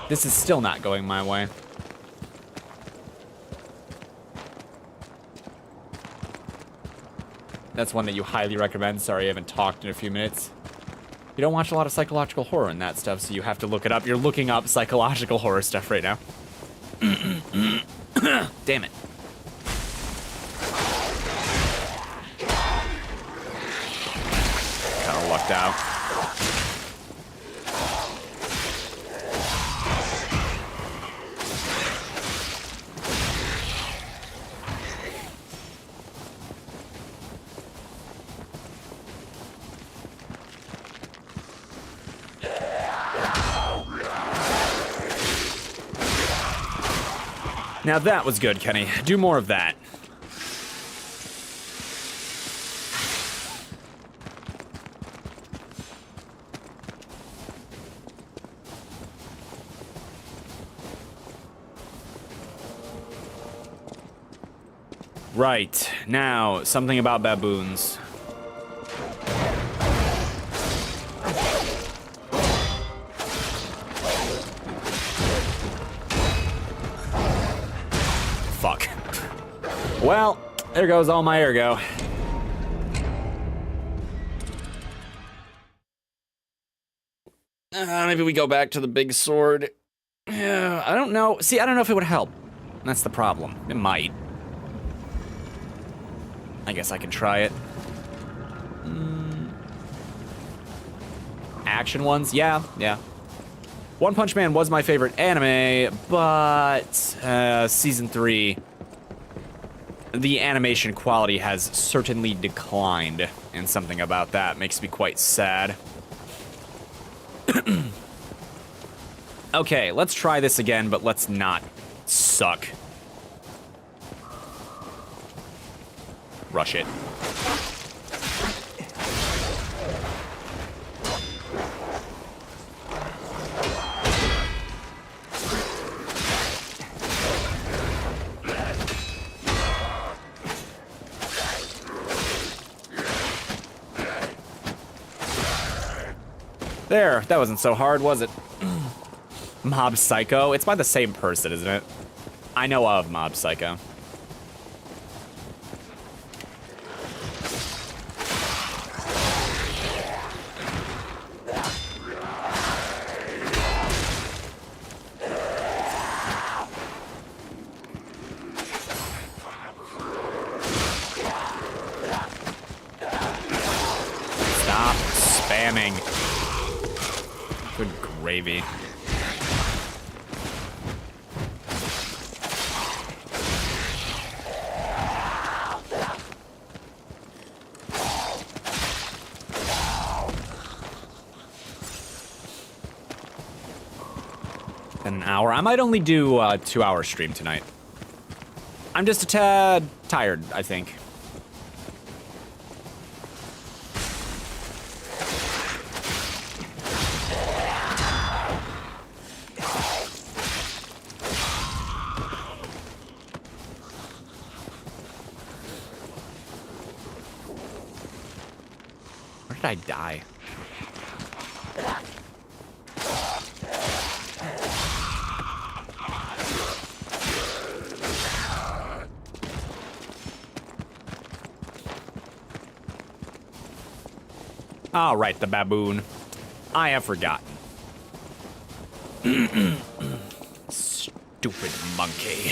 A: This is still not going my way. That's one that you highly recommend. Sorry, I haven't talked in a few minutes. You don't watch a lot of psychological horror and that stuff, so you have to look it up. You're looking up psychological horror stuff right now. Damn it. Kinda lucked out. Now that was good, Kenny. Do more of that. Right. Now, something about baboons. Fuck. Well, there goes all my ergo. Maybe we go back to the big sword. I don't know. See, I don't know if it would help. That's the problem. It might. I guess I can try it. Action ones? Yeah. One Punch Man was my favorite anime, but season 3, the animation quality has certainly declined, and something about that makes me quite sad. Okay, let's try this again, but let's not suck. Rush it. There, that wasn't so hard, was it? Mob Psycho? It's by the same person, isn't it? I know of Mob Psycho. Stop spamming. Good gravy. An hour. I might only do a 2-hour stream tonight. I'm just a tad tired, I think. Where did I die? All right, the baboon. I have forgotten. Stupid monkey.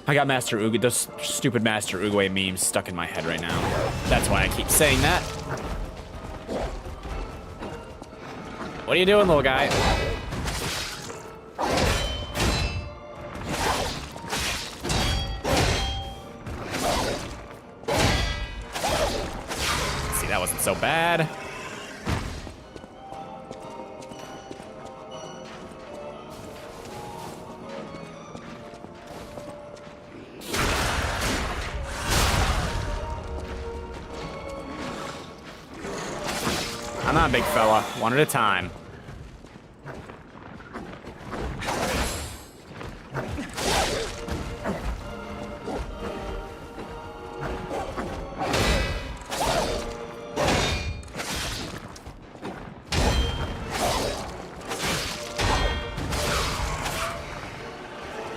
A: I got Master Uguay, those stupid Master Uguay memes stuck in my head right now. That's why I keep saying that. What are you doing, little guy? that wasn't so bad. I'm not a big fella. One at a time.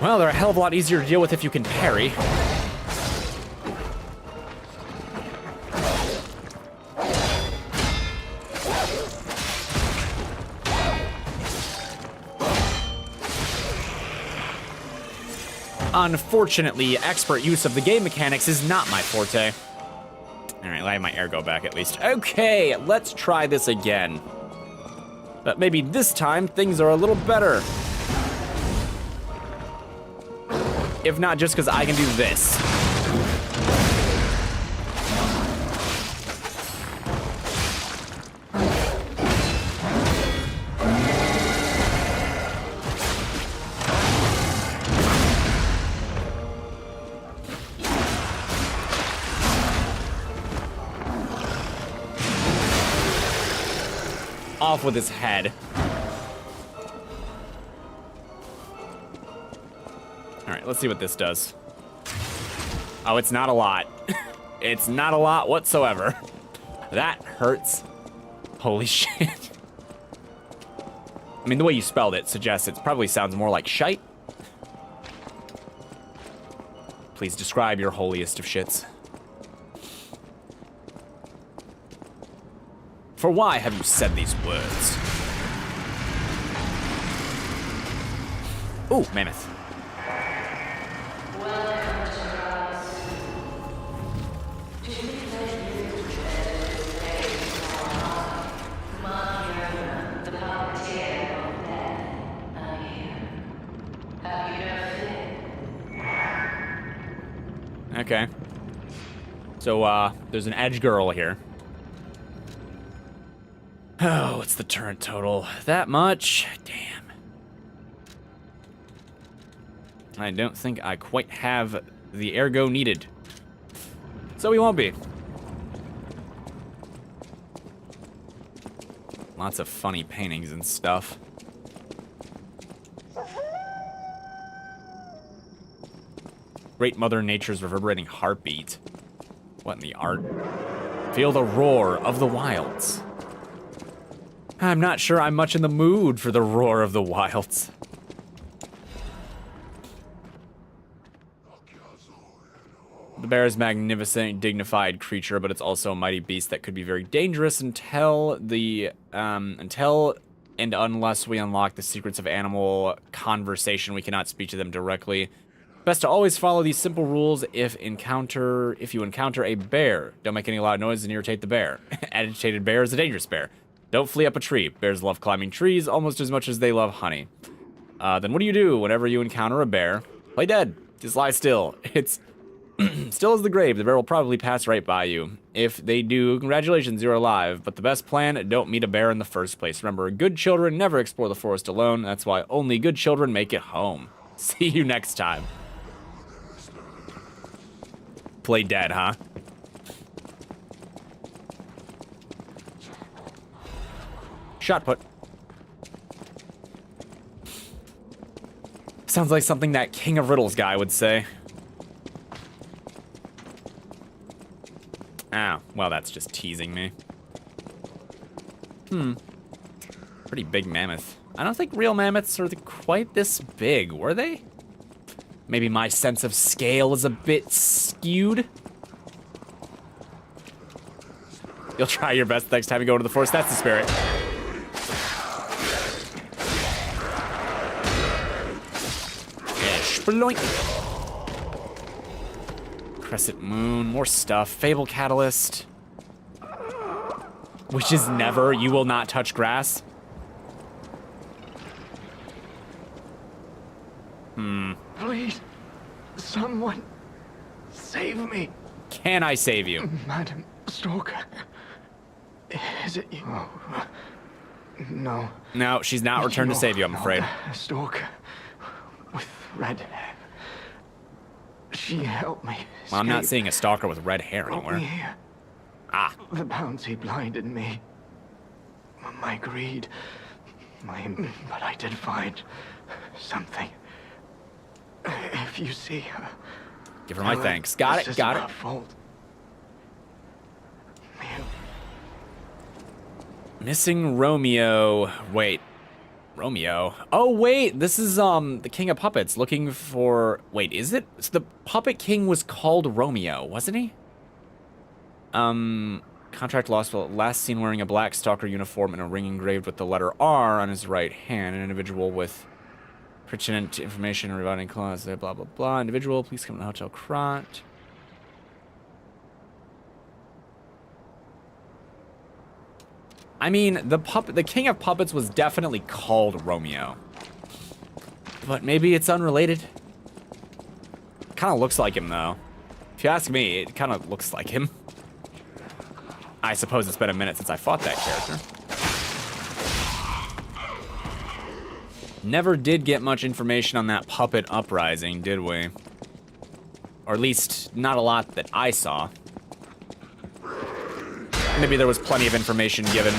A: Well, they're a hell of a lot easier to deal with if you can parry. Unfortunately, expert use of the game mechanics is not my forte. Alright, I have my air go back at least. Okay, let's try this again. But maybe this time, things are a little better. If not, just because I can do this. Off with his head. Alright, let's see what this does. Oh, it's not a lot. It's not a lot whatsoever. That hurts. Holy shit. I mean, the way you spelled it suggests it probably sounds more like shite. Please describe your holiest of shits. For why have you said these words? Ooh, mammoth. Okay. So, there's an edge girl here. Oh, what's the turret total? That much? Damn. I don't think I quite have the ergo needed. So we won't be. Lots of funny paintings and stuff. Great Mother Nature's reverberating heartbeat. What in the art? Feel the roar of the wilds. I'm not sure I'm much in the mood for the roar of the wilds. The bear is a magnificent, dignified creature, but it's also a mighty beast that could be very dangerous until and unless we unlock the secrets of animal conversation. We cannot speak to them directly. Best to always follow these simple rules if you encounter a bear. Don't make any loud noise and irritate the bear. Agitated bear is a dangerous bear. Don't flee up a tree. Bears love climbing trees almost as much as they love honey. Then what do you do whenever you encounter a bear? Play dead. Just lie still. It's still as the grave. The bear will probably pass right by you. If they do, congratulations, you're alive. But the best plan, don't meet a bear in the first place. Remember, good children never explore the forest alone. That's why only good children make it home. See you next time. Play dead, huh? Shot put. Sounds like something that King of Riddles guy would say. Ah, well, that's just teasing me. Pretty big mammoth. I don't think real mammoths are quite this big, were they? Maybe my sense of scale is a bit skewed. You'll try your best next time you go to the forest. That's the spirit. Sploink. Crescent Moon, more stuff. Fable Catalyst. Which is never, you will not touch grass.
C: Please, someone, save me.
A: Can I save you?
C: Madam Stalker, Is it you? No.
A: No, she's not returned to save you, I'm afraid.
C: A stalker with red hair. She helped me.
A: Well, I'm not
C: escape.
A: seeing a stalker with red hair
C: Brought
A: anywhere.
C: me here.
A: Ah,
C: The bounty blinded me. My greed. But I did find something. If you see her,
A: give her my
C: tell
A: thanks.
C: her
A: Got
C: this
A: it,
C: isn't
A: got
C: her
A: it.
C: fault.
A: Missing Romeo. Wait. Romeo. Oh, wait. This is, the King of Puppets looking for... Wait, is it? So the Puppet King was called Romeo, wasn't he? Contract lost, last seen wearing a black stalker uniform and a ring engraved with the letter R on his right hand. An individual with pertinent information and reviving clause. Blah, blah, blah. Individual, please come to the Hotel Crot. I mean, the King of Puppets was definitely called Romeo. But maybe it's unrelated. Kind of looks like him, though. If you ask me, it kind of looks like him. I suppose it's been a minute since I fought that character. Never did get much information on that puppet uprising, did we? Or at least, not a lot that I saw. Maybe there was plenty of information given.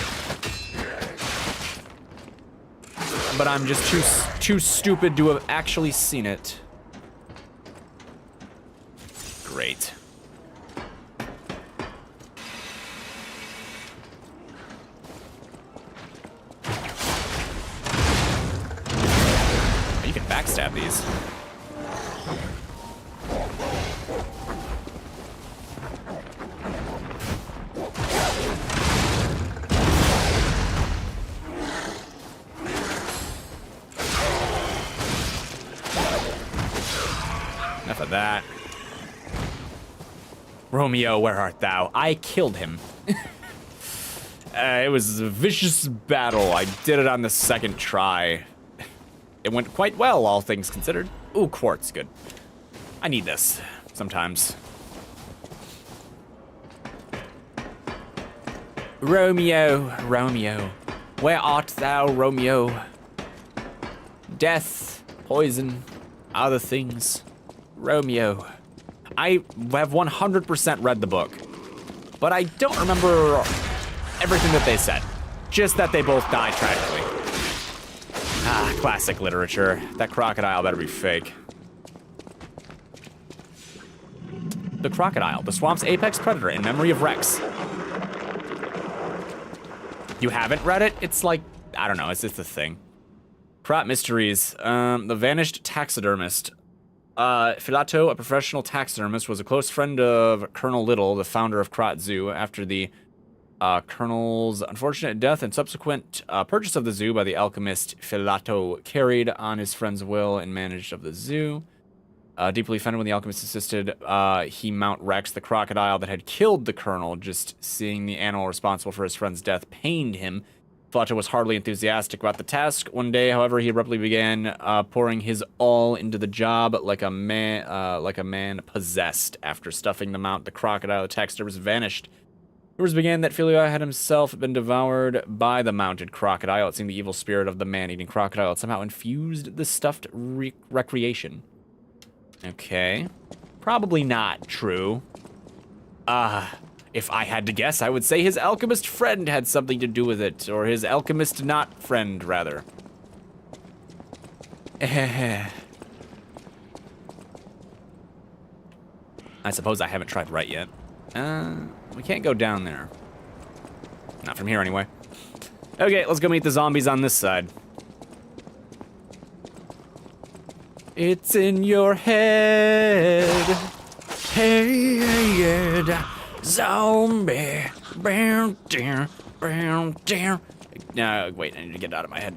A: But I'm just too stupid to have actually seen it. Great. You can backstab these. Enough of that. Romeo, where art thou? I killed him. It was a vicious battle. I did it on the second try. It went quite well, all things considered. Ooh, quartz, good. I need this sometimes. Romeo, Romeo, where art thou, Romeo? Death, poison, other things. Romeo. I have 100% read the book, but I don't remember everything that they said. Just that they both died tragically. Ah, classic literature. That crocodile better be fake. The crocodile, the swamp's apex predator in memory of Rex. You haven't read it? It's like, I don't know, it's just a thing. Crop mysteries. The vanished taxidermist. Filato, a professional taxidermist, was a close friend of Colonel Little, the founder of Crot Zoo. After the Colonel's unfortunate death and subsequent purchase of the zoo by the alchemist, Filato carried on his friend's will and managed of the zoo. Deeply offended when the alchemist insisted he mount Rex, the crocodile that had killed the Colonel. Just seeing the animal responsible for his friend's death pained him. Filato was hardly enthusiastic about the task. One day, however, he abruptly began pouring his all into the job like a man possessed. After stuffing the mount, the crocodile, the taxidermist vanished. Rumors began that Filia had himself been devoured by the mounted crocodile. It seemed the evil spirit of the man-eating crocodile had somehow infused the stuffed recreation. Okay. Probably not true. If I had to guess, I would say his alchemist friend had something to do with it. Or his alchemist not friend, rather. I suppose I haven't tried right yet. We can't go down there. Not from here, anyway. Okay, let's go meet the zombies on this side. It's in your head. Head. Zombie. Bam, down, bam, down. No, wait, I need to get it out of my head.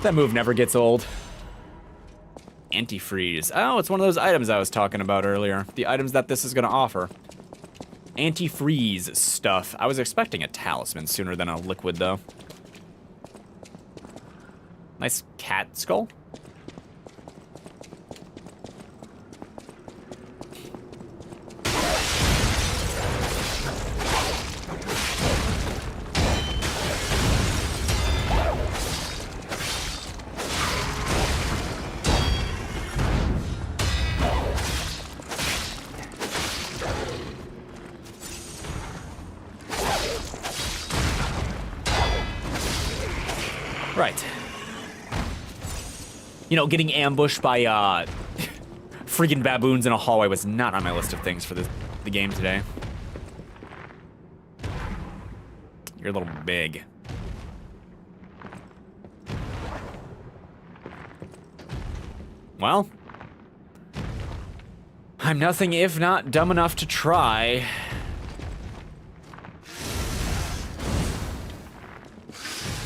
A: That move never gets old. Antifreeze. Oh, it's one of those items I was talking about earlier. The items that this is going to offer. Antifreeze stuff. I was expecting a talisman sooner than a liquid, though. Nice cat skull. Right. You know, getting ambushed by, freaking baboons in a hallway was not on my list of things for the game today. You're a little big. Well, I'm nothing if not dumb enough to try.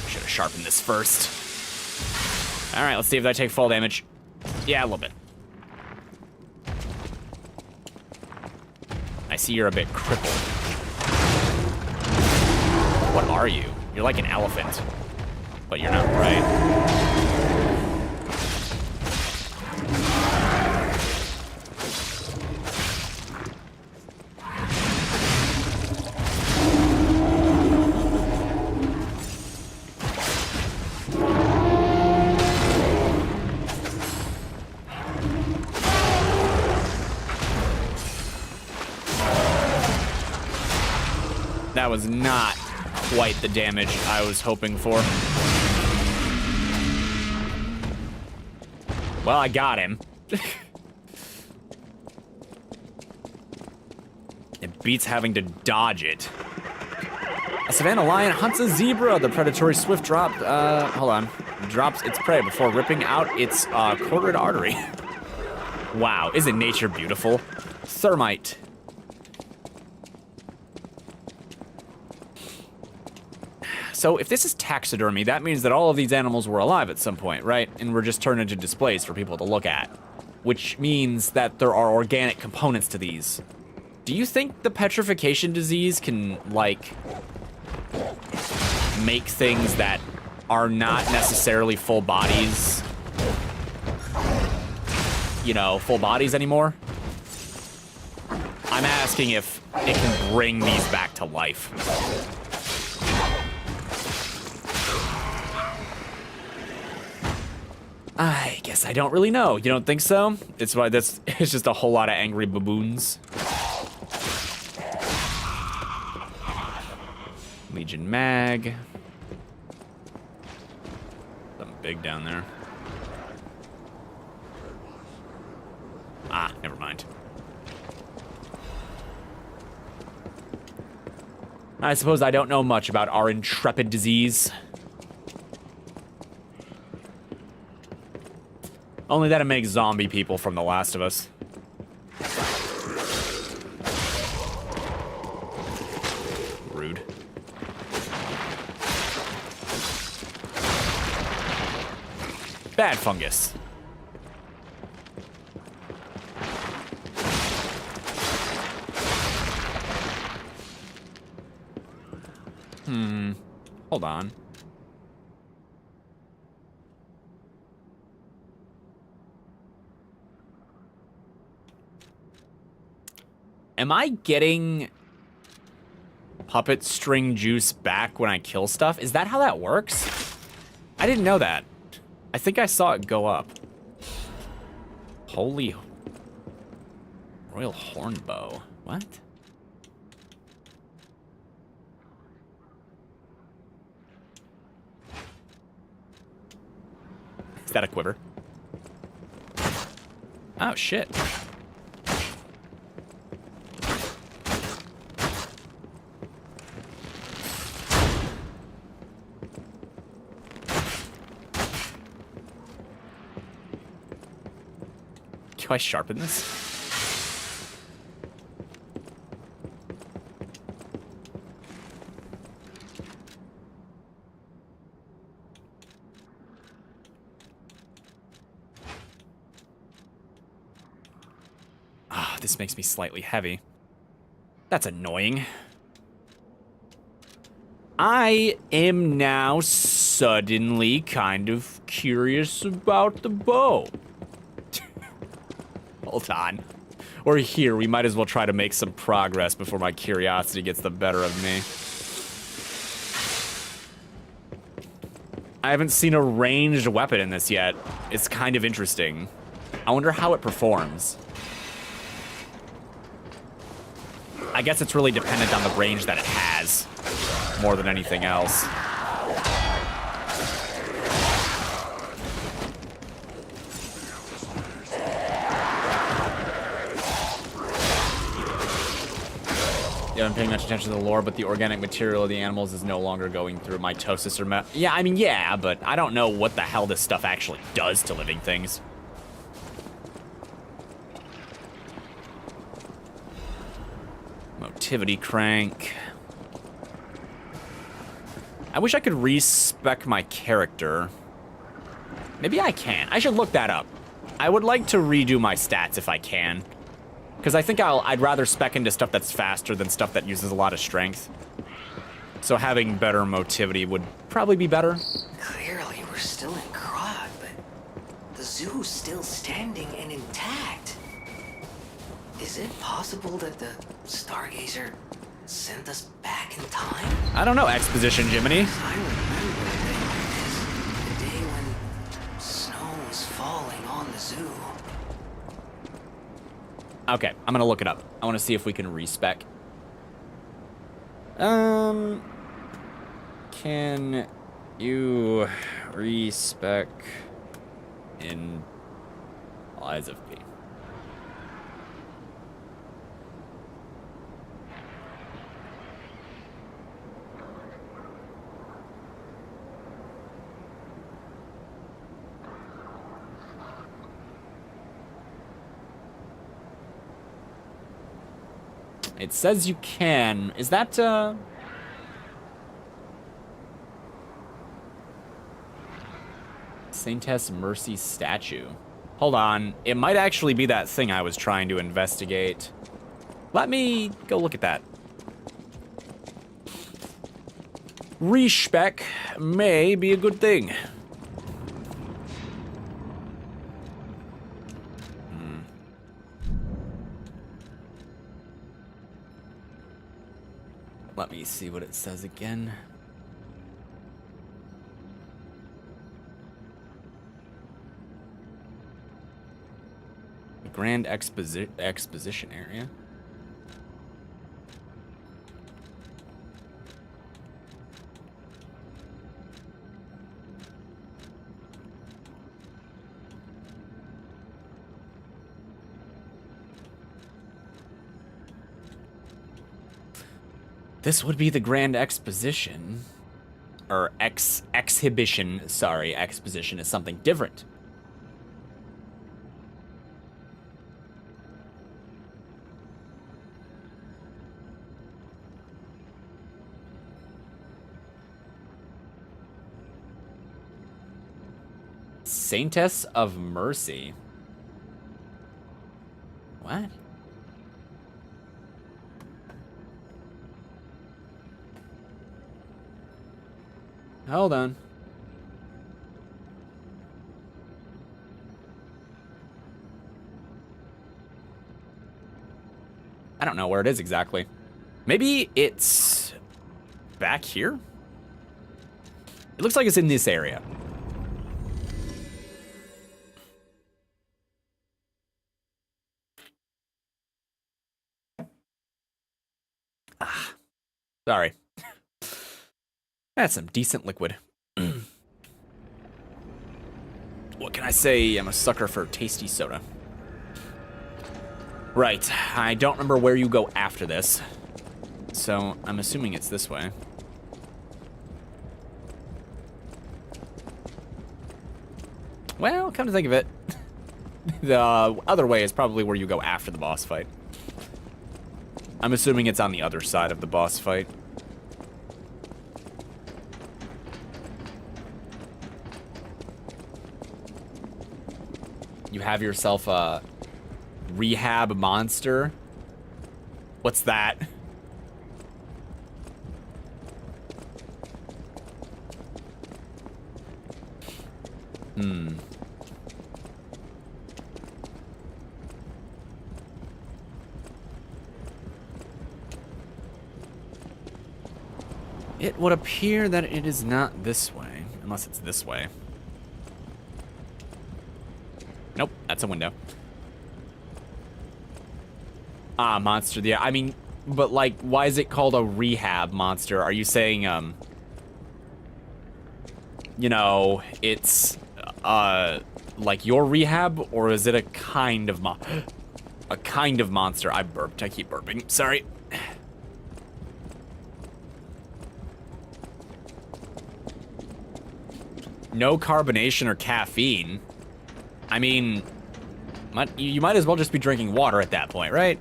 A: Should have sharpened this first. All right, let's see if I take fall damage. Yeah, a little bit. I see you're a bit crippled. What are you? You're like an elephant. But you're not, right? That was not quite the damage I was hoping for. Well, I got him. It beats having to dodge it. A savanna lion hunts a zebra. The predatory swift drops its prey before ripping out its carotid artery. Wow, isn't nature beautiful? Thermite. So if this is taxidermy, that means that all of these animals were alive at some point, right? And were just turned into displays for people to look at. Which means that there are organic components to these. Do you think the petrification disease can, like, make things that are not necessarily full bodies, you know, full bodies anymore? I'm asking if it can bring these back to life. I guess I don't really know. You don't think so? It's just a whole lot of angry baboons. Legion mag. Something big down there. Ah, never mind. I suppose I don't know much about our intrepid disease. Only that it makes zombie people from The Last of Us. Rude. Bad fungus. Hold on. Am I getting puppet string juice back when I kill stuff? Is that how that works? I didn't know that. I think I saw it go up. Holy Royal Hornbow. What? Is that a quiver? Oh, shit. Do I sharpen this? Ah, this makes me slightly heavy. That's annoying. I am now suddenly kind of curious about the bow. Hold on. We're here. We might as well try to make some progress before my curiosity gets the better of me. I haven't seen a ranged weapon in this yet. It's kind of interesting. I wonder how it performs. I guess it's really dependent on the range that it has, more than anything else. Yeah, I'm paying much attention to the lore, but the organic material of the animals is no longer going through mitosis or yeah, I mean, yeah, but I don't know what the hell this stuff actually does to living things. Motivity crank. I wish I could respec my character. Maybe I can. I should look that up. I would like to redo my stats if I can. Because I think I'd rather spec into stuff that's faster than stuff that uses a lot of strength. So having better motivity would probably be better.
B: Clearly, we're still in Krog, but the zoo's still standing and intact. Is it possible that the Stargazer sent us back in time?
A: I don't know, exposition, Jiminy.
B: I remember it as the day when snow was falling on the zoo.
A: Okay, I'm gonna look it up. I want to see if we can respec. Can you respec in Lies of P? It says you can. Is that, Saintess Mercy statue? Hold on. It might actually be that thing I was trying to investigate. Let me go look at that. Respec may be a good thing. Let me see what it says again. The Grand Exposition area. This would be the Grand Exposition. Or exhibition. Sorry, exposition is something different. Saintess of Mercy. What? Hold on. I don't know where it is exactly. Maybe it's back here? It looks like it's in this area. Ah, sorry. That's some decent liquid. What can I say? I'm a sucker for tasty soda. Right, I don't remember where you go after this. So, I'm assuming it's this way. Well, come to think of it, the other way is probably where you go after the boss fight. I'm assuming it's on the other side of the boss fight. You have yourself a rehab monster. What's that? Hmm. It would appear that it is not this way, unless it's this way. Nope, that's a window. Ah, monster. Yeah, I mean, but like, why is it called a rehab monster? Are you saying, you know, it's, like your rehab, or is it a kind of a kind of monster? I burped. I keep burping. Sorry. No carbonation or caffeine. I mean, you might as well just be drinking water at that point, right?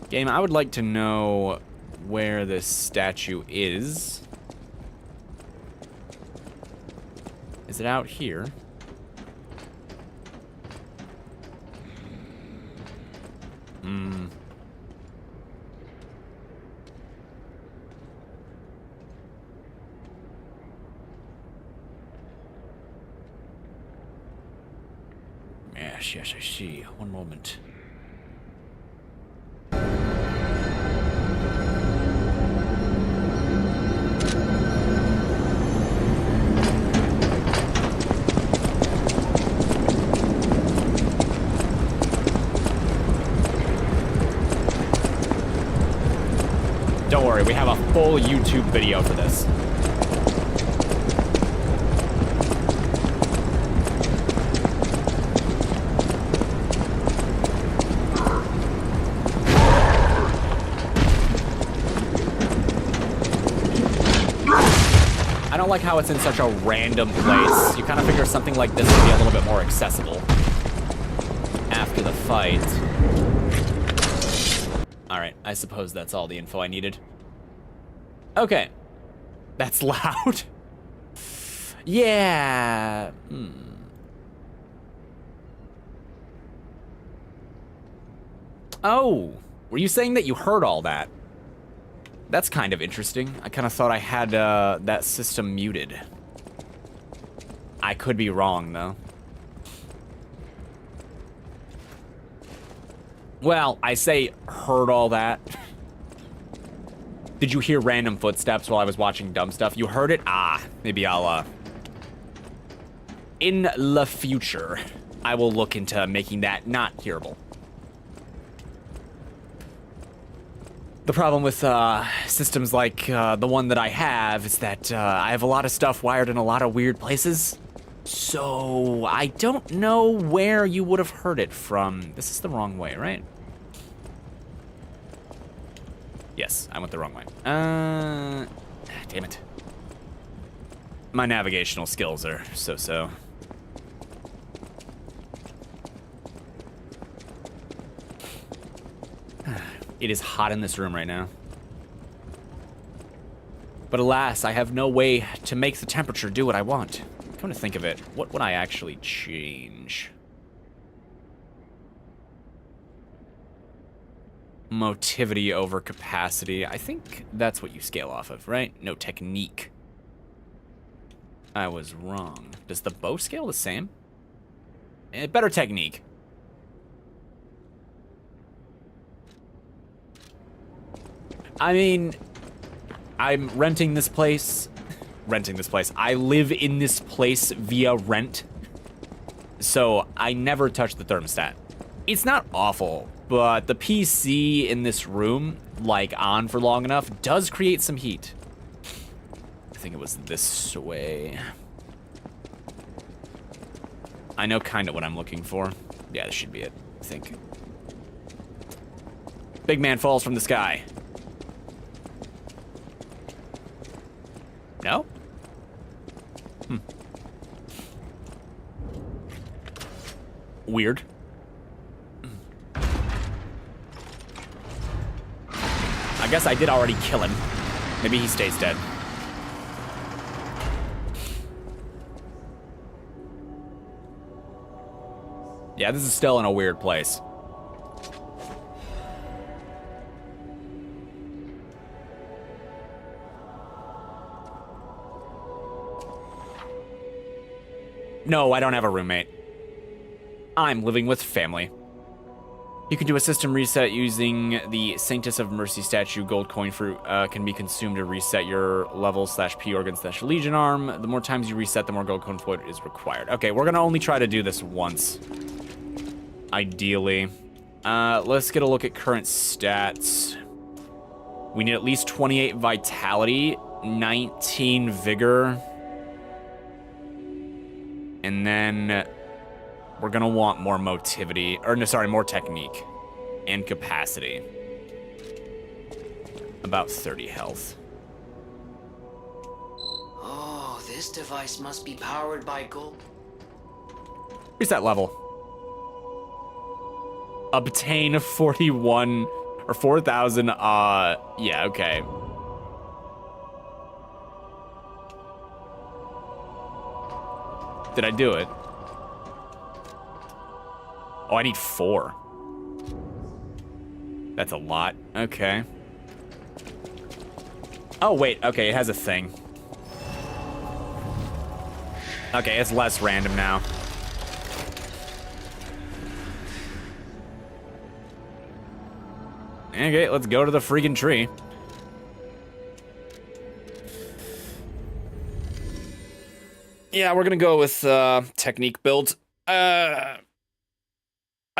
A: Game, I would like to know where this statue is. Is it out here? Hmm. Yes, I see. One moment. Don't worry, we have a full YouTube video for this. I don't like how it's in such a random place. You kind of figure something like this would be a little bit more accessible after the fight. Alright, I suppose that's all the info I needed. Okay. That's loud. Yeah. Oh, were you saying that you heard all that? That's kind of interesting. I kind of thought I had that system muted. I could be wrong, though. Well, I say heard all that. Did you hear random footsteps while I was watching dumb stuff? You heard it? Ah, maybe I'll, in the future, I will look into making that not hearable. The problem with systems like the one that I have is that I have a lot of stuff wired in a lot of weird places. So I don't know where you would have heard it from. This is the wrong way, right? Yes, I went the wrong way. Damn it. My navigational skills are so-so. It is hot in this room right now. But alas, I have no way to make the temperature do what I want. Come to think of it, what would I actually change? Motivity over capacity. I think that's what you scale off of, right? No, technique. I was wrong. Does the bow scale the same? Better technique. I mean, I'm renting this place. I live in this place via rent. So I never touch the thermostat. It's not awful, but the PC in this room, like on for long enough, does create some heat. I think it was this way. I know kind of what I'm looking for. Yeah, this should be it, I think. Big man falls from the sky. No? Weird. I guess I did already kill him. Maybe he stays dead. Yeah, this is still in a weird place. No, I don't have a roommate. I'm living with family. You can do a system reset using the Sanctus of Mercy statue. Gold coin fruit can be consumed to reset your level / P organ / Legion arm. The more times you reset, the more gold coin fruit is required. Okay, we're gonna only try to do this once. Ideally. Let's get a look at current stats. We need at least 28 vitality, 19 vigor. And then we're gonna want more motivity, or no, sorry, more technique and capacity. About 30 health.
B: Oh, this device must be powered by gold.
A: Reset level. Obtain 41 or 4,000. Yeah, okay. Did I do it? Oh, I need 4. That's a lot. Okay. Oh, wait. Okay, it has a thing. Okay, it's less random now. Okay, let's go to the freaking tree. Yeah, we're gonna go with technique build. I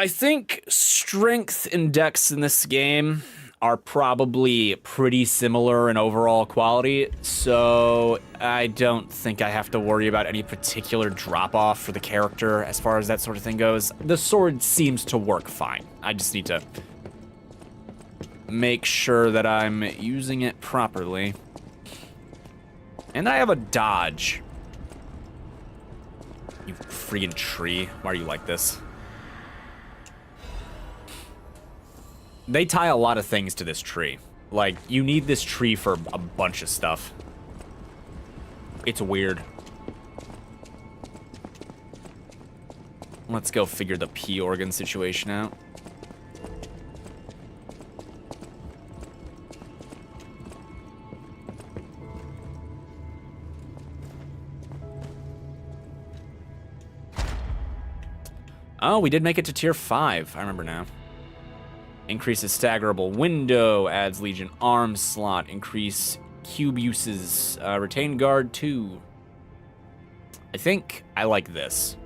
A: think strength and dex in this game are probably pretty similar in overall quality, so I don't think I have to worry about any particular drop-off for the character as far as that sort of thing goes. The sword seems to work fine. I just need to make sure that I'm using it properly. And I have a dodge. You freaking tree. Why are you like this? They tie a lot of things to this tree. Like, you need this tree for a bunch of stuff. It's weird. Let's go figure the P organ situation out. Oh, we did make it to tier 5. I remember now. Increases staggerable window, adds Legion arm slot, increase cube uses, retain guard 2. I think I like this.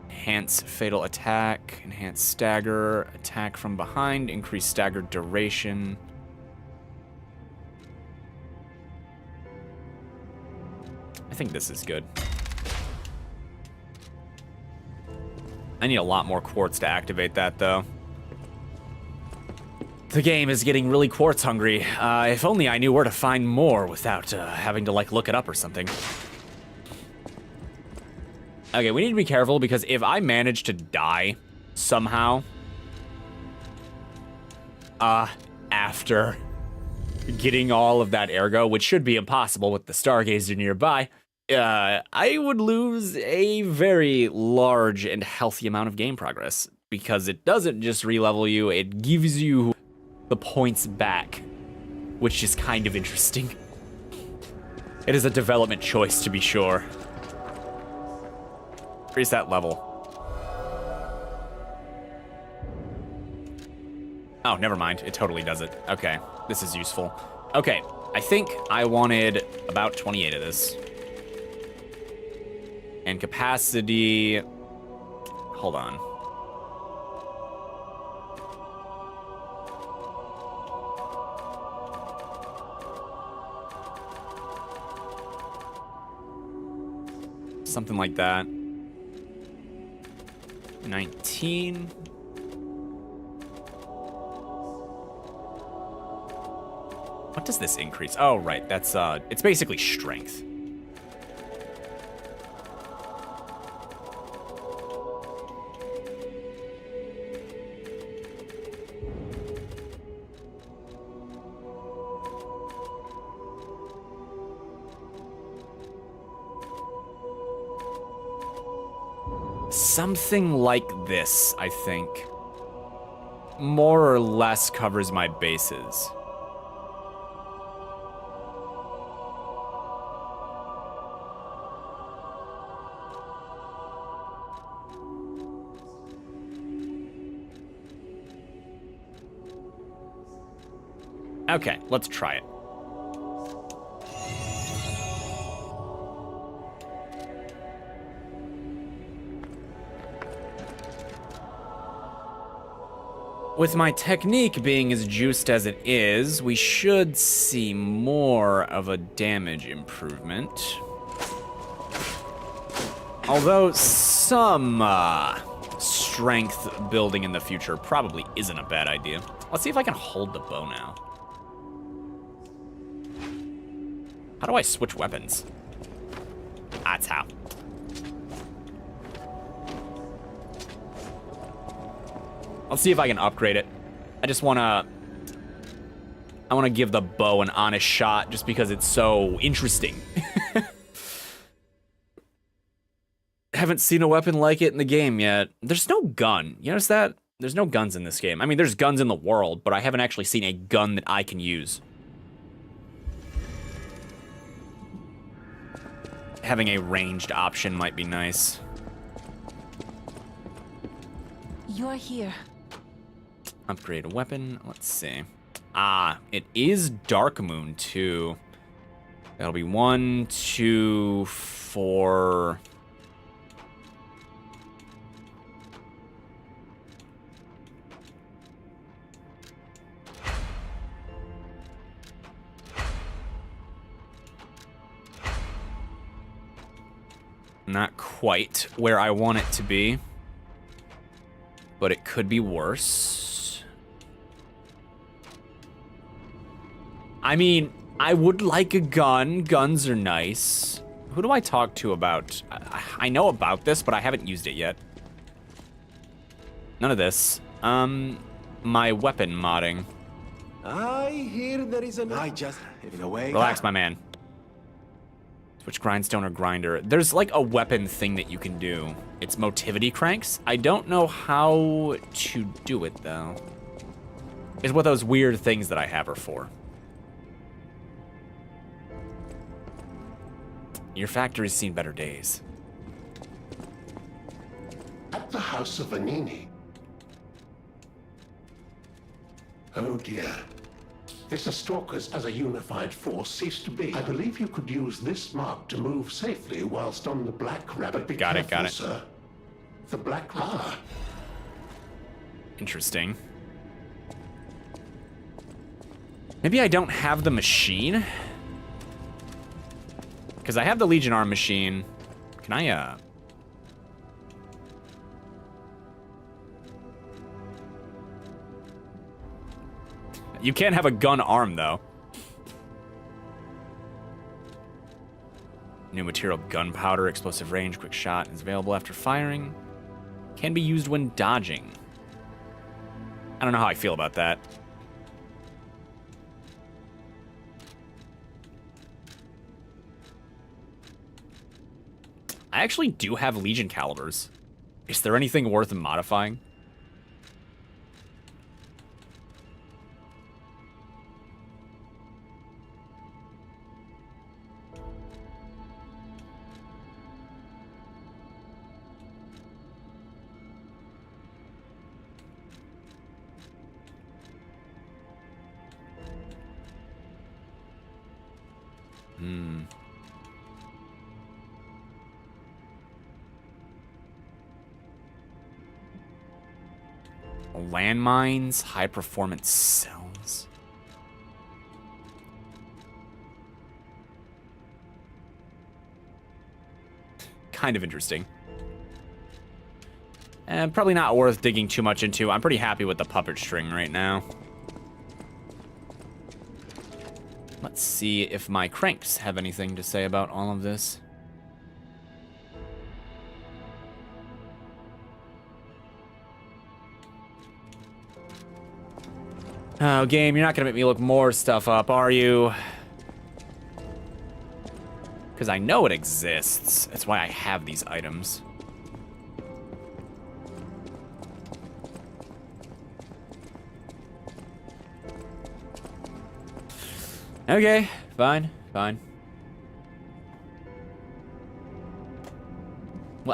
A: Enhance fatal attack, enhance stagger, attack from behind, increase stagger duration. I think this is good. I need a lot more quartz to activate that, though. The game is getting really quartz hungry. If only I knew where to find more without having to, like, look it up or something. Okay, we need to be careful because if I manage to die somehow after getting all of that ergo, which should be impossible with the Stargazer nearby, I would lose a very large and healthy amount of game progress because it doesn't just re-level you, it gives you the points back, which is kind of interesting. It is a development choice, to be sure. Increase that level. Oh, never mind. It totally does it. Okay, this is useful. Okay, I think I wanted about 28 of this. And capacity... Hold on. Something like that. 19. What does this increase? Oh, right. That's, it's basically strength. Something like this, I think. More or less covers my bases. Okay, let's try it. With my technique being as juiced as it is, we should see more of a damage improvement. Although some strength building in the future probably isn't a bad idea. Let's see if I can hold the bow now. How do I switch weapons? That's how. Let's see if I can upgrade it. I just wanna give the bow an honest shot just because it's so interesting. Haven't seen a weapon like it in the game yet. There's no gun. You notice that? There's no guns in this game. I mean, there's guns in the world, but I haven't actually seen a gun that I can use. Having a ranged option might be nice.
E: You're here.
A: Upgrade a weapon. Let's see. Ah, it is Dark Moon too. That'll be 1, 2, 4. Not quite where I want it to be, but it could be worse. I mean, I would like a gun. Guns are nice. Who do I talk to about? I know about this, but I haven't used it yet. None of this. My weapon modding.
F: I hear there is I just, in a way.
A: Relax, my man. Switch grindstone or grinder. There's like a weapon thing that you can do. It's motivity cranks. I don't know how to do it though. Is what those weird things that I have are for. Your factory's seen better days.
D: At the house of Vanini. Oh dear. If the Stalkers as a unified force cease to be, I believe you could use this mark to move safely whilst on the Black Rabbit. Be
A: got
D: careful,
A: it.
D: Sir. The Black Rabbit.
A: Interesting. Maybe I don't have the machine? Because I have the Legion Arm machine. Can I, You can't have a gun arm, though. New material, gunpowder, explosive range, quick shot is available after firing. Can be used when dodging. I don't know how I feel about that. I actually do have Legion calibers. Is there anything worth modifying? Landmines, high performance cells. Kind of interesting. And probably not worth digging too much into. I'm pretty happy with the puppet string right now. Let's see if my cranks have anything to say about all of this. Oh, game, you're not gonna make me look more stuff up, are you? Because I know it exists. That's why I have these items. Okay, fine. Well,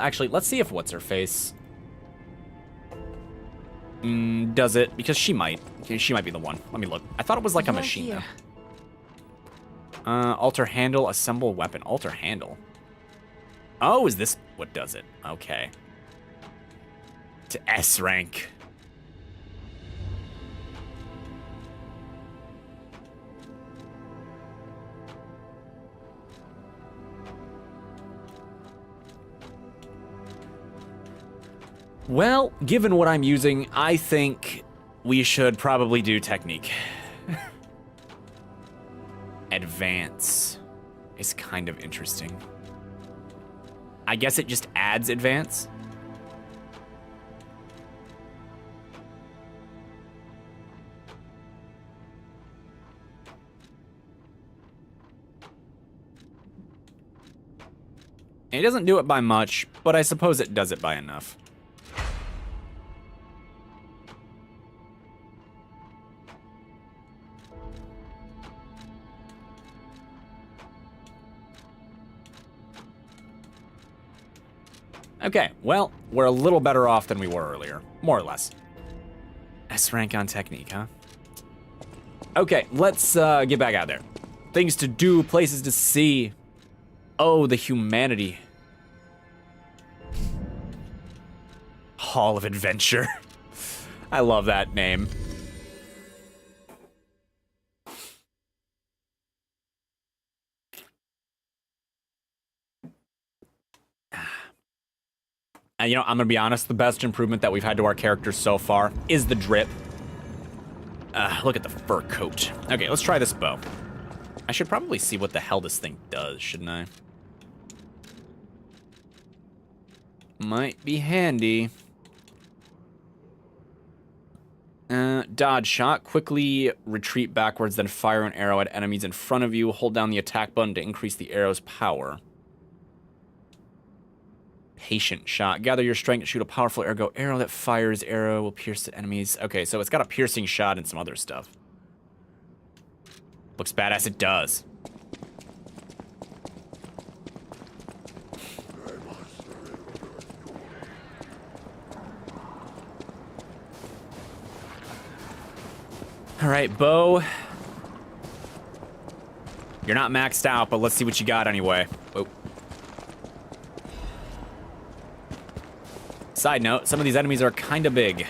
A: actually, let's see if what's-her-face. Does it? Because she might. Okay, she might be the one. Let me look. I thought it was like a machine, though. Alter handle, assemble weapon. Alter handle. Oh, is this what does it? Okay. To S rank. Well, given what I'm using, I think we should probably do technique. Advance is kind of interesting. I guess it just adds advance. It doesn't do it by much, but I suppose it does it by enough. Okay, well, we're a little better off than we were earlier. More or less. S rank on technique, huh? Okay, let's get back out there. Things to do, places to see. Oh, the humanity. Hall of Adventure. I love that name. And you know, I'm gonna be honest, the best improvement that we've had to our characters so far is the drip. Look at the fur coat. Okay, let's try this bow. I should probably see what the hell this thing does, shouldn't I? Might be handy. Dodge shot. Quickly retreat backwards, then fire an arrow at enemies in front of you. Hold down the attack button to increase the arrow's power. Patient shot. Gather your strength, shoot a powerful arrow that fires arrow will pierce the enemies. Okay, so it's got a piercing shot and some other stuff. Looks badass, it does. All right, bow. You're not maxed out, but let's see what you got anyway. Oh. Side note, some of these enemies are kind of big.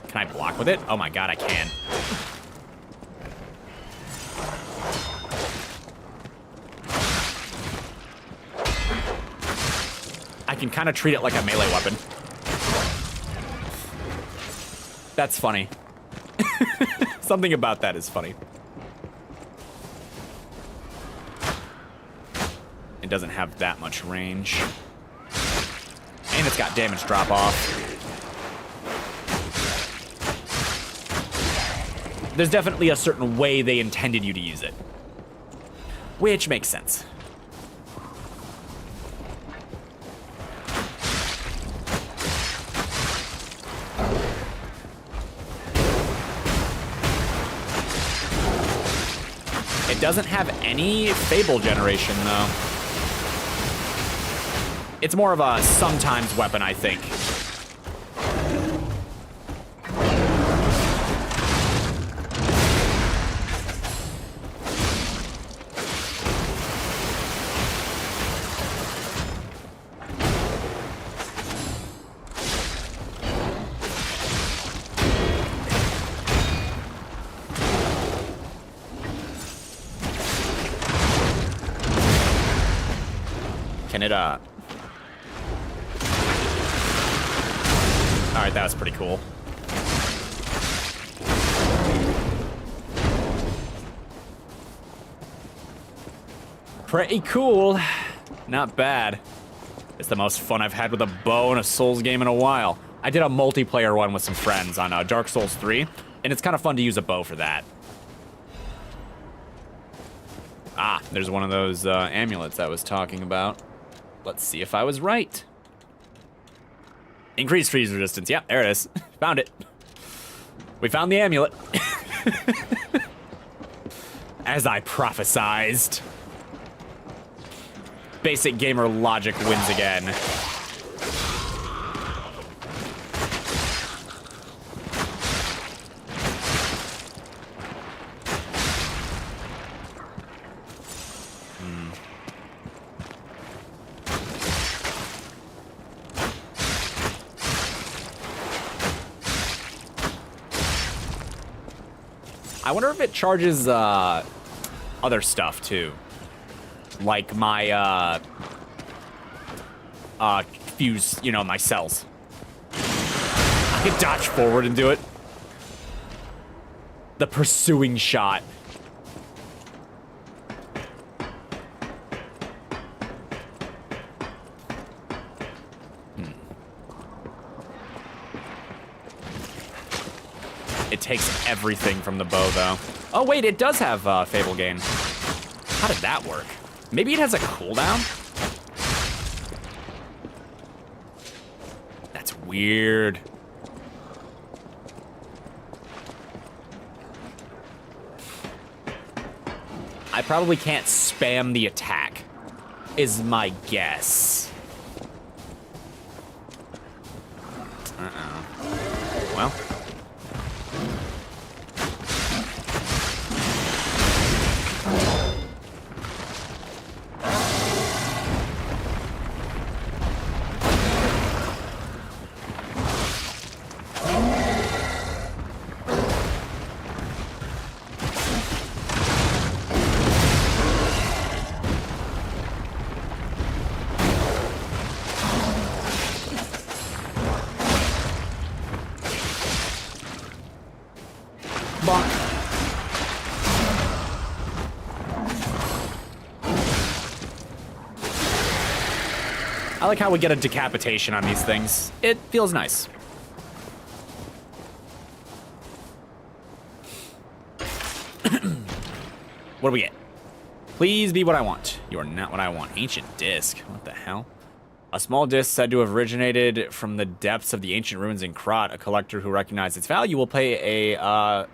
A: Can I block with it? Oh my god, I can. I can kind of treat it like a melee weapon. That's funny. Something about that is funny. It doesn't have that much range. And it's got damage drop off. There's definitely a certain way they intended you to use it. Which makes sense. It doesn't have any Fable generation, though. It's more of a sometimes weapon, I think. Can it, Alright, that was pretty cool. Pretty cool. Not bad. It's the most fun I've had with a bow in a Souls game in a while. I did a multiplayer one with some friends on Dark Souls 3, and it's kind of fun to use a bow for that. Ah, there's one of those amulets I was talking about. Let's see if I was right. Increased freeze resistance. Yep, there it is. Found it. We found the amulet. As I prophesized. Basic gamer logic wins again. I wonder if it charges other stuff too, like my fuse, you know, my cells. I could dodge forward and do it. The pursuing shot. It takes everything from the bow, though. Oh, wait, it does have Fable Gain. How did that work? Maybe it has a cooldown? That's weird. I probably can't spam the attack, is my guess. Uh-oh. Well. I like how we get a decapitation on these things. It feels nice. What do we get? Please be what I want. You are not what I want. Ancient disc. What the hell? A small disc said to have originated from the depths of the ancient ruins in Krat. A collector who recognized its value will pay a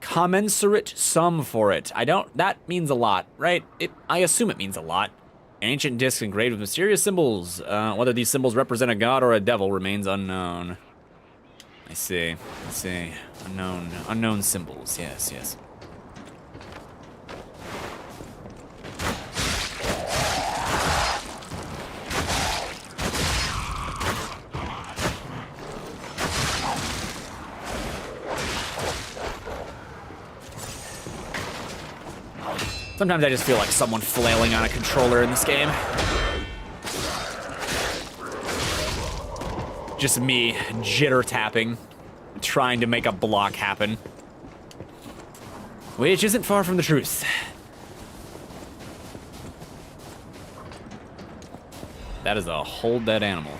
A: commensurate sum for it. That means a lot, right? I assume it means a lot. An ancient disc engraved with mysterious symbols. Whether these symbols represent a god or a devil remains unknown. I see. Unknown symbols. Yes. Sometimes I just feel like someone flailing on a controller in this game. Just me jitter tapping, trying to make a block happen. Which isn't far from the truth. That is a whole dead animal.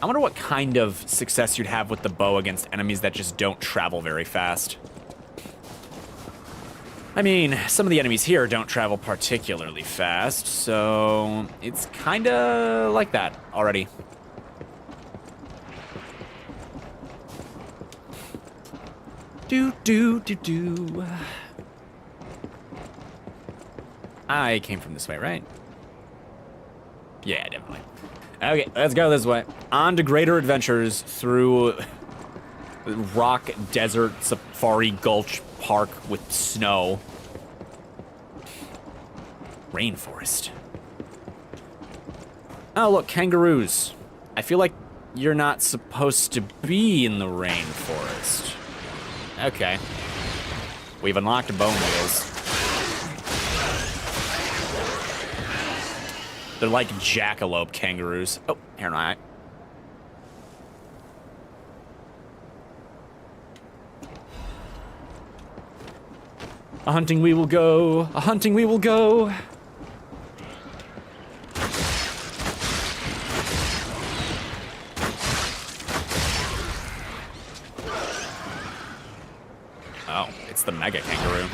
A: I wonder what kind of success you'd have with the bow against enemies that just don't travel very fast. I mean, some of the enemies here don't travel particularly fast, so it's kinda like that already. Do. I came from this way, right? Yeah, definitely. Okay, let's go this way. On to greater adventures through rock, desert, safari, gulch, park with snow. Rainforest. Oh, look, kangaroos. I feel like you're not supposed to be in the rainforest. Okay. We've unlocked bone wheels. They're like jackalope kangaroos. Oh, here am I. A hunting we will go. A hunting we will go. Oh, it's the mega kangaroo.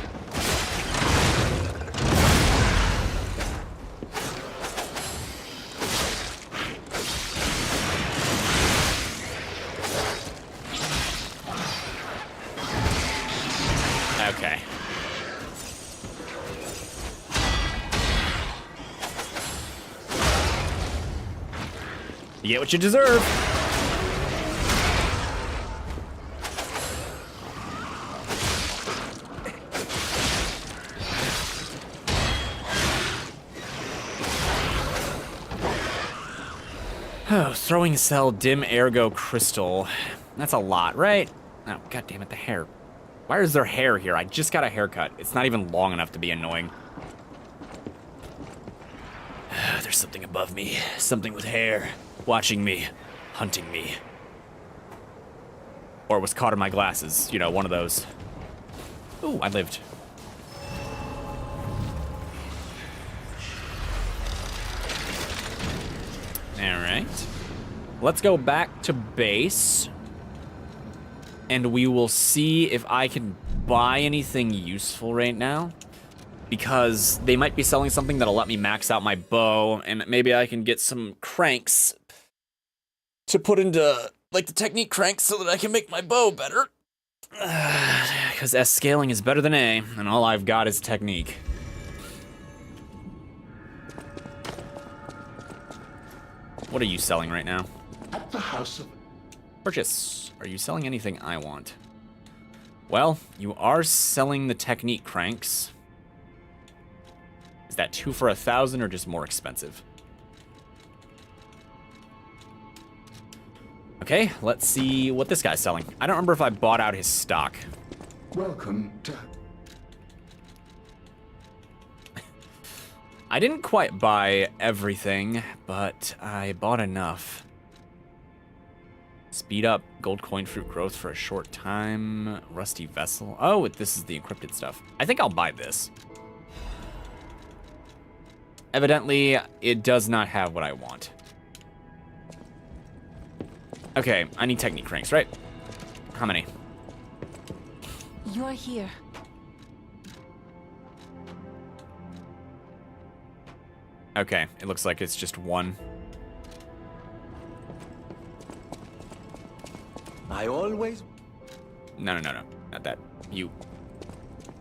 A: You get what you deserve. Oh, throwing cell, dim ergo crystal. That's a lot, right? Oh, god damn it, the hair. Why is there hair here? I just got a haircut. It's not even long enough to be annoying. There's something above me. Something with hair. Watching me. Hunting me. Or was caught in my glasses. You know, one of those. Ooh, I lived. Alright. Let's go back to base. And we will see if I can buy anything useful right now. Because they might be selling something that'll let me max out my bow. And maybe I can get some cranks to put into, like, the technique cranks so that I can make my bow better. Because S scaling is better than A, and all I've got is technique. What are you selling right now?
D: At the house of...
A: Purchase. Are you selling anything I want? Well, you are selling the technique cranks. Is that 2 for 1,000 or just more expensive? Okay, let's see what this guy's selling. I don't remember if I bought out his stock.
D: Welcome to...
A: I didn't quite buy everything, but I bought enough. Speed up gold coin fruit growth for a short time. Rusty vessel. Oh, this is the encrypted stuff. I think I'll buy this. Evidently, it does not have what I want. Okay, I need technique cranks, right? How many?
E: You're here.
A: Okay, it looks like it's just one.
F: I always...
A: No, not that. You.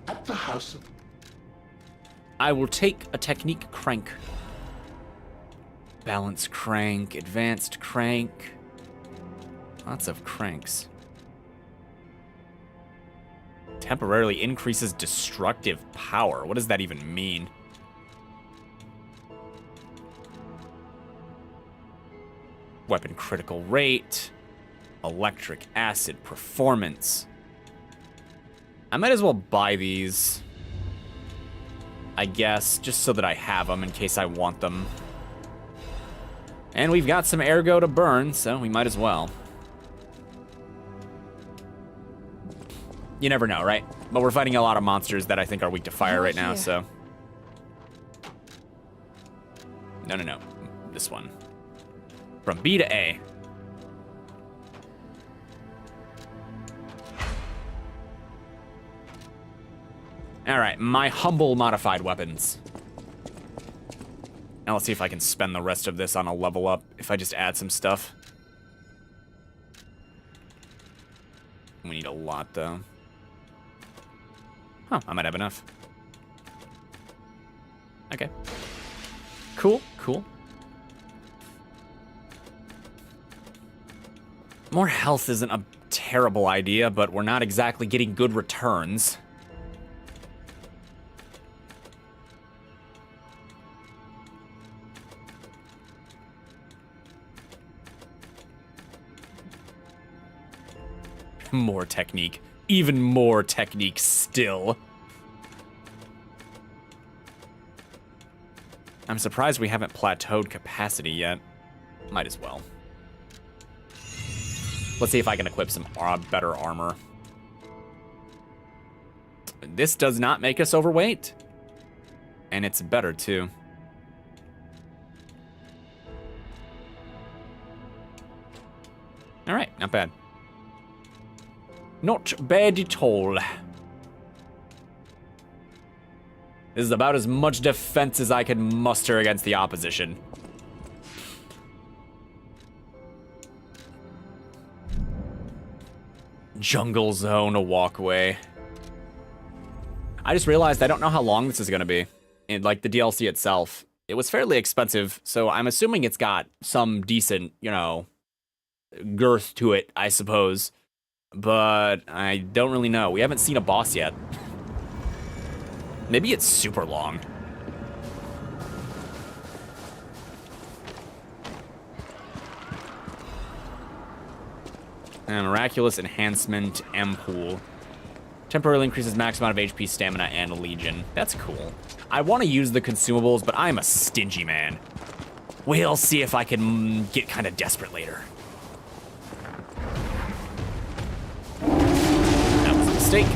D: At the house of...
A: I will take a technique crank. Balance crank, advanced crank. Lots of cranks. Temporarily increases destructive power. What does that even mean? Weapon critical rate. Electric acid performance. I might as well buy these. I guess, just so that I have them in case I want them. And we've got some ergo to burn, so we might as well. You never know, right? But we're fighting a lot of monsters that I think are weak to fire right now, so... No. This one. From B to A. Alright, my humble modified weapons. Now let's see if I can spend the rest of this on a level up, if I just add some stuff. We need a lot, though. Huh, I might have enough. Okay. Cool. More health isn't a terrible idea, but we're not exactly getting good returns. More technique. Even more technique still. I'm surprised we haven't plateaued capacity yet. Might as well. Let's see if I can equip some better armor. This does not make us overweight. And it's better, too. Alright, not bad. Not bad at all. This is about as much defense as I can muster against the opposition. Jungle zone, a walkway. I just realized I don't know how long this is gonna be. And like the DLC itself, It was fairly expensive, so I'm assuming it's got some decent, you know, girth to it, I suppose. But I don't really know. We haven't seen a boss yet. Maybe it's super long. And Miraculous Enhancement M-Pool. Temporarily increases max amount of HP, stamina, and Legion. That's cool. I want to use the consumables, but I'm a stingy man. We'll see if I can get kind of desperate later. That was a mistake.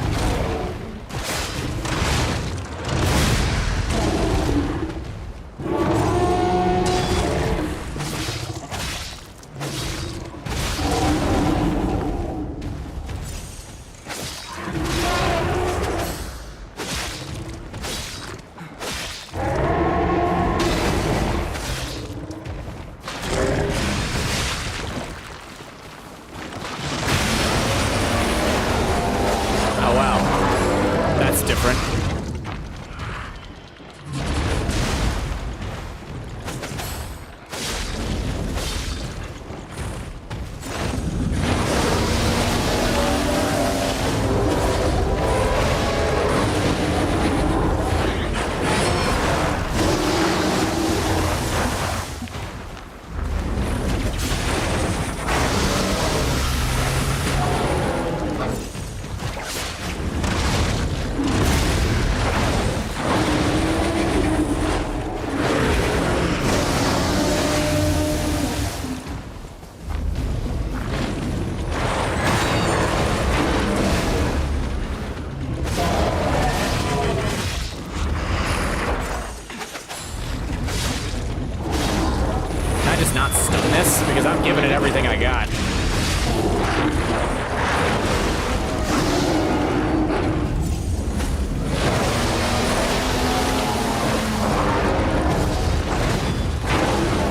A: Because I'm giving it everything I got.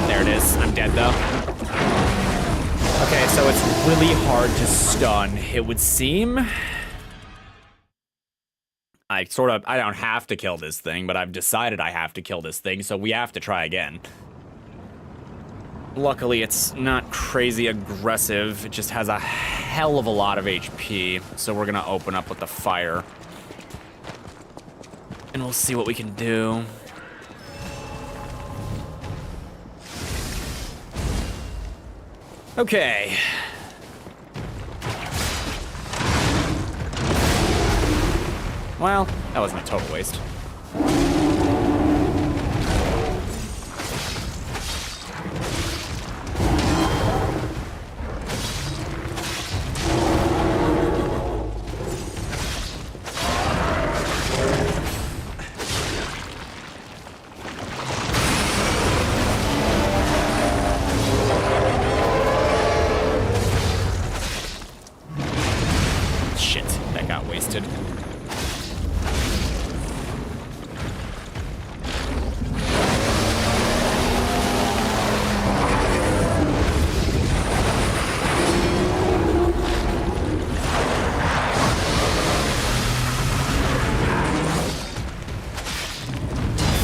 A: There it is. I'm dead though. Okay, so it's really hard to stun, it would seem. I don't have to kill this thing, but I've decided I have to kill this thing, so we have to try again. Luckily, it's not crazy aggressive. It just has a hell of a lot of HP. So we're gonna open up with the fire. And we'll see what we can do. Okay. Well, that wasn't a total waste.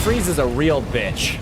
A: Freeze is a real bitch.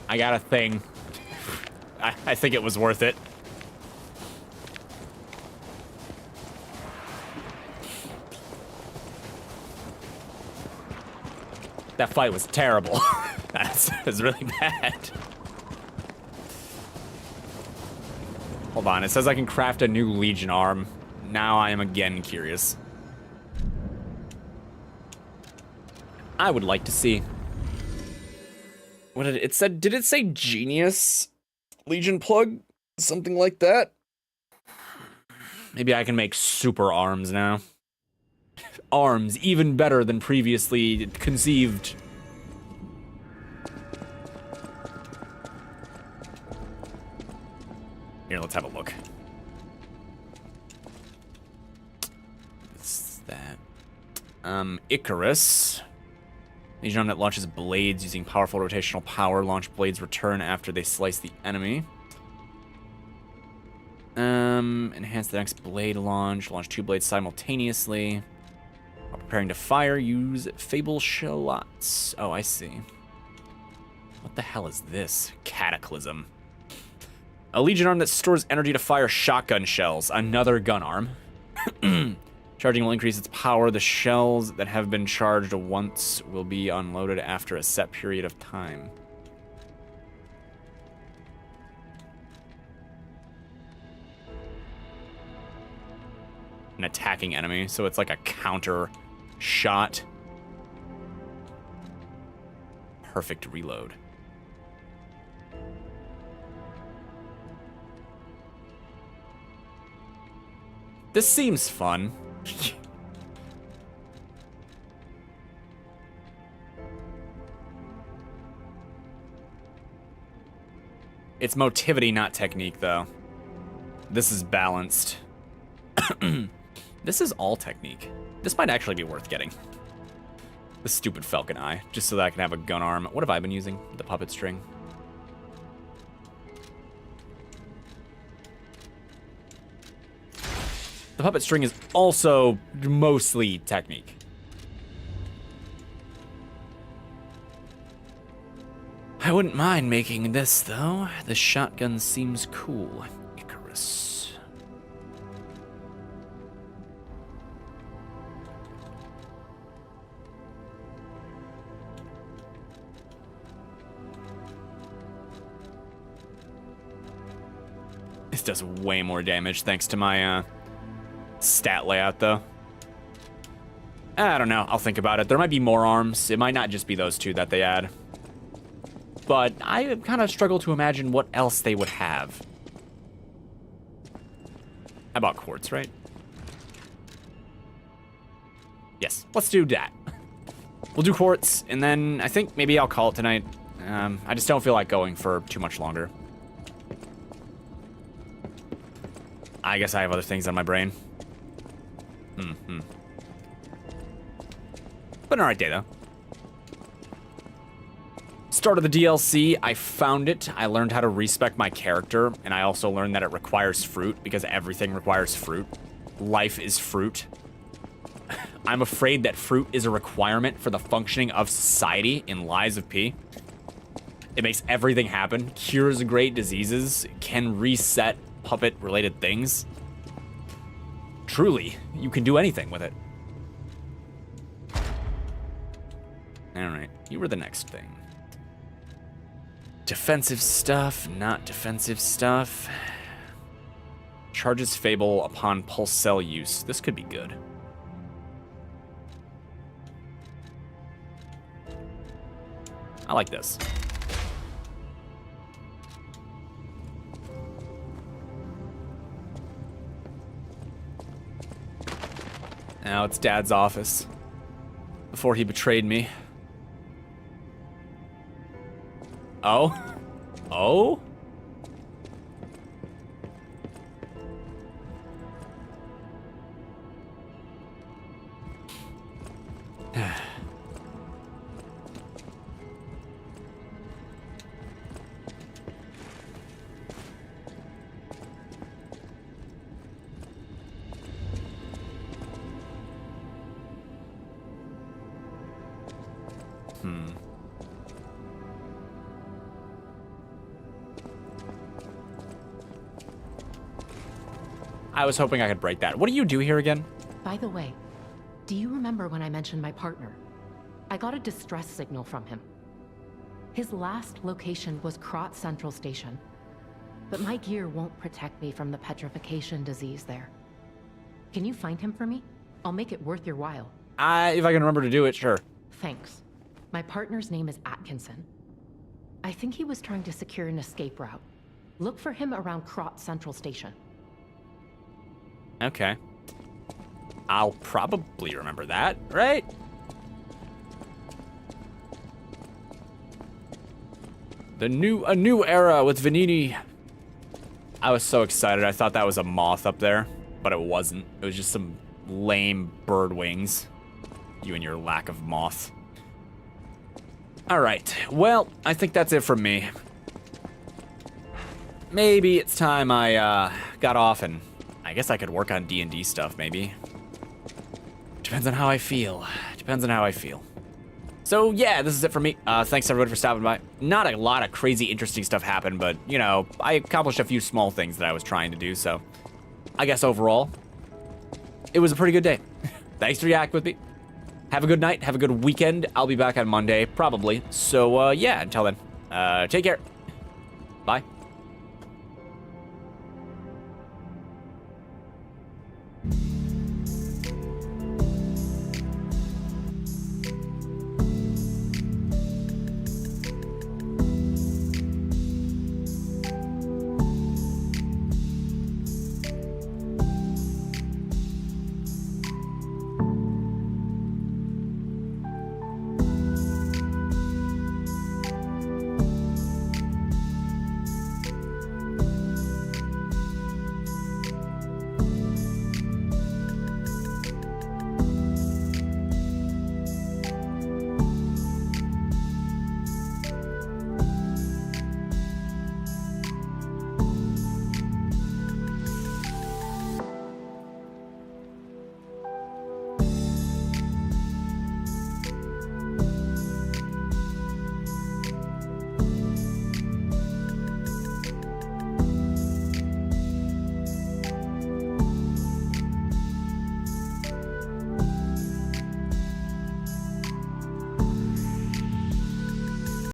A: I got a thing. I think it was worth it. That fight was terrible. That's really bad. Hold on, it says I can craft a new Legion arm. Now I am again curious. I would like to see. What did it said? Did it say Genius Legion plug? Something like that? Maybe I can make super arms now. Arms even better than previously conceived. Here, let's have a look. What's that? Icarus. Legion arm that launches blades using powerful rotational power. Launch blades return after they slice the enemy. Enhance the next blade launch. Launch 2 blades simultaneously. While preparing to fire, use Fable Shallots. Oh, I see. What the hell is this? Cataclysm. A Legion arm that stores energy to fire shotgun shells. Another gun arm. Charging will increase its power. The shells that have been charged once will be unloaded after a set period of time. An attacking enemy, so it's like a counter shot. Perfect reload. This seems fun. It's motivity, not technique, though. This is balanced. This is all technique. This might actually be worth getting. The stupid falcon eye, just so that I can have a gun arm. What have I been using? The puppet string. The puppet string is also mostly technique. I wouldn't mind making this, though. The shotgun seems cool. Icarus. This does way more damage thanks to my stat layout, though. I don't know. I'll think about it. There might be more arms. It might not just be those two that they add. But I kind of struggle to imagine what else they would have. I bought quartz, right? Yes, let's do that. We'll do quartz, and then I think maybe I'll call it tonight. I just don't feel like going for too much longer. I guess I have other things on my brain. But an alright day, though. Start of the DLC, I found it. I learned how to respec my character, and I also learned that it requires fruit, because everything requires fruit. Life is fruit. I'm afraid that fruit is a requirement for the functioning of society in Lies of P. It makes everything happen, cures great diseases, can reset puppet-related things. Truly, you can do anything with it. Alright, you were the next thing. Defensive stuff, not defensive stuff. Charges Fable upon pulse cell use. This could be good. I like this. Now it's Dad's office. Before he betrayed me. Oh? Oh? I was hoping I could break that. What do you do here again?
G: By the way, do you remember when I mentioned my partner? I got a distress signal from him. His last location was Krot Central Station, but my gear won't protect me from the petrification disease there. Can you find him for me? I'll make it worth your while.
A: If I can remember to do it, sure.
G: Thanks. My partner's name is Atkinson. I think he was trying to secure an escape route. Look for him around Krot Central Station.
A: Okay. I'll probably remember that, right? A new era with Venini. I was so excited. I thought that was a moth up there, but it wasn't. It was just some lame bird wings. You and your lack of moth. All right. Well, I think that's it from me. Maybe it's time I got off and I guess I could work on D&D stuff, maybe. Depends on how I feel. Depends on how I feel. So yeah, this is it for me. Thanks everyone for stopping by. Not a lot of crazy interesting stuff happened, but you know, I accomplished a few small things that I was trying to do, so I guess overall, it was a pretty good day. Thanks for reacting with me. Have a good night, have a good weekend. I'll be back on Monday, probably. So yeah, until then, take care. Bye.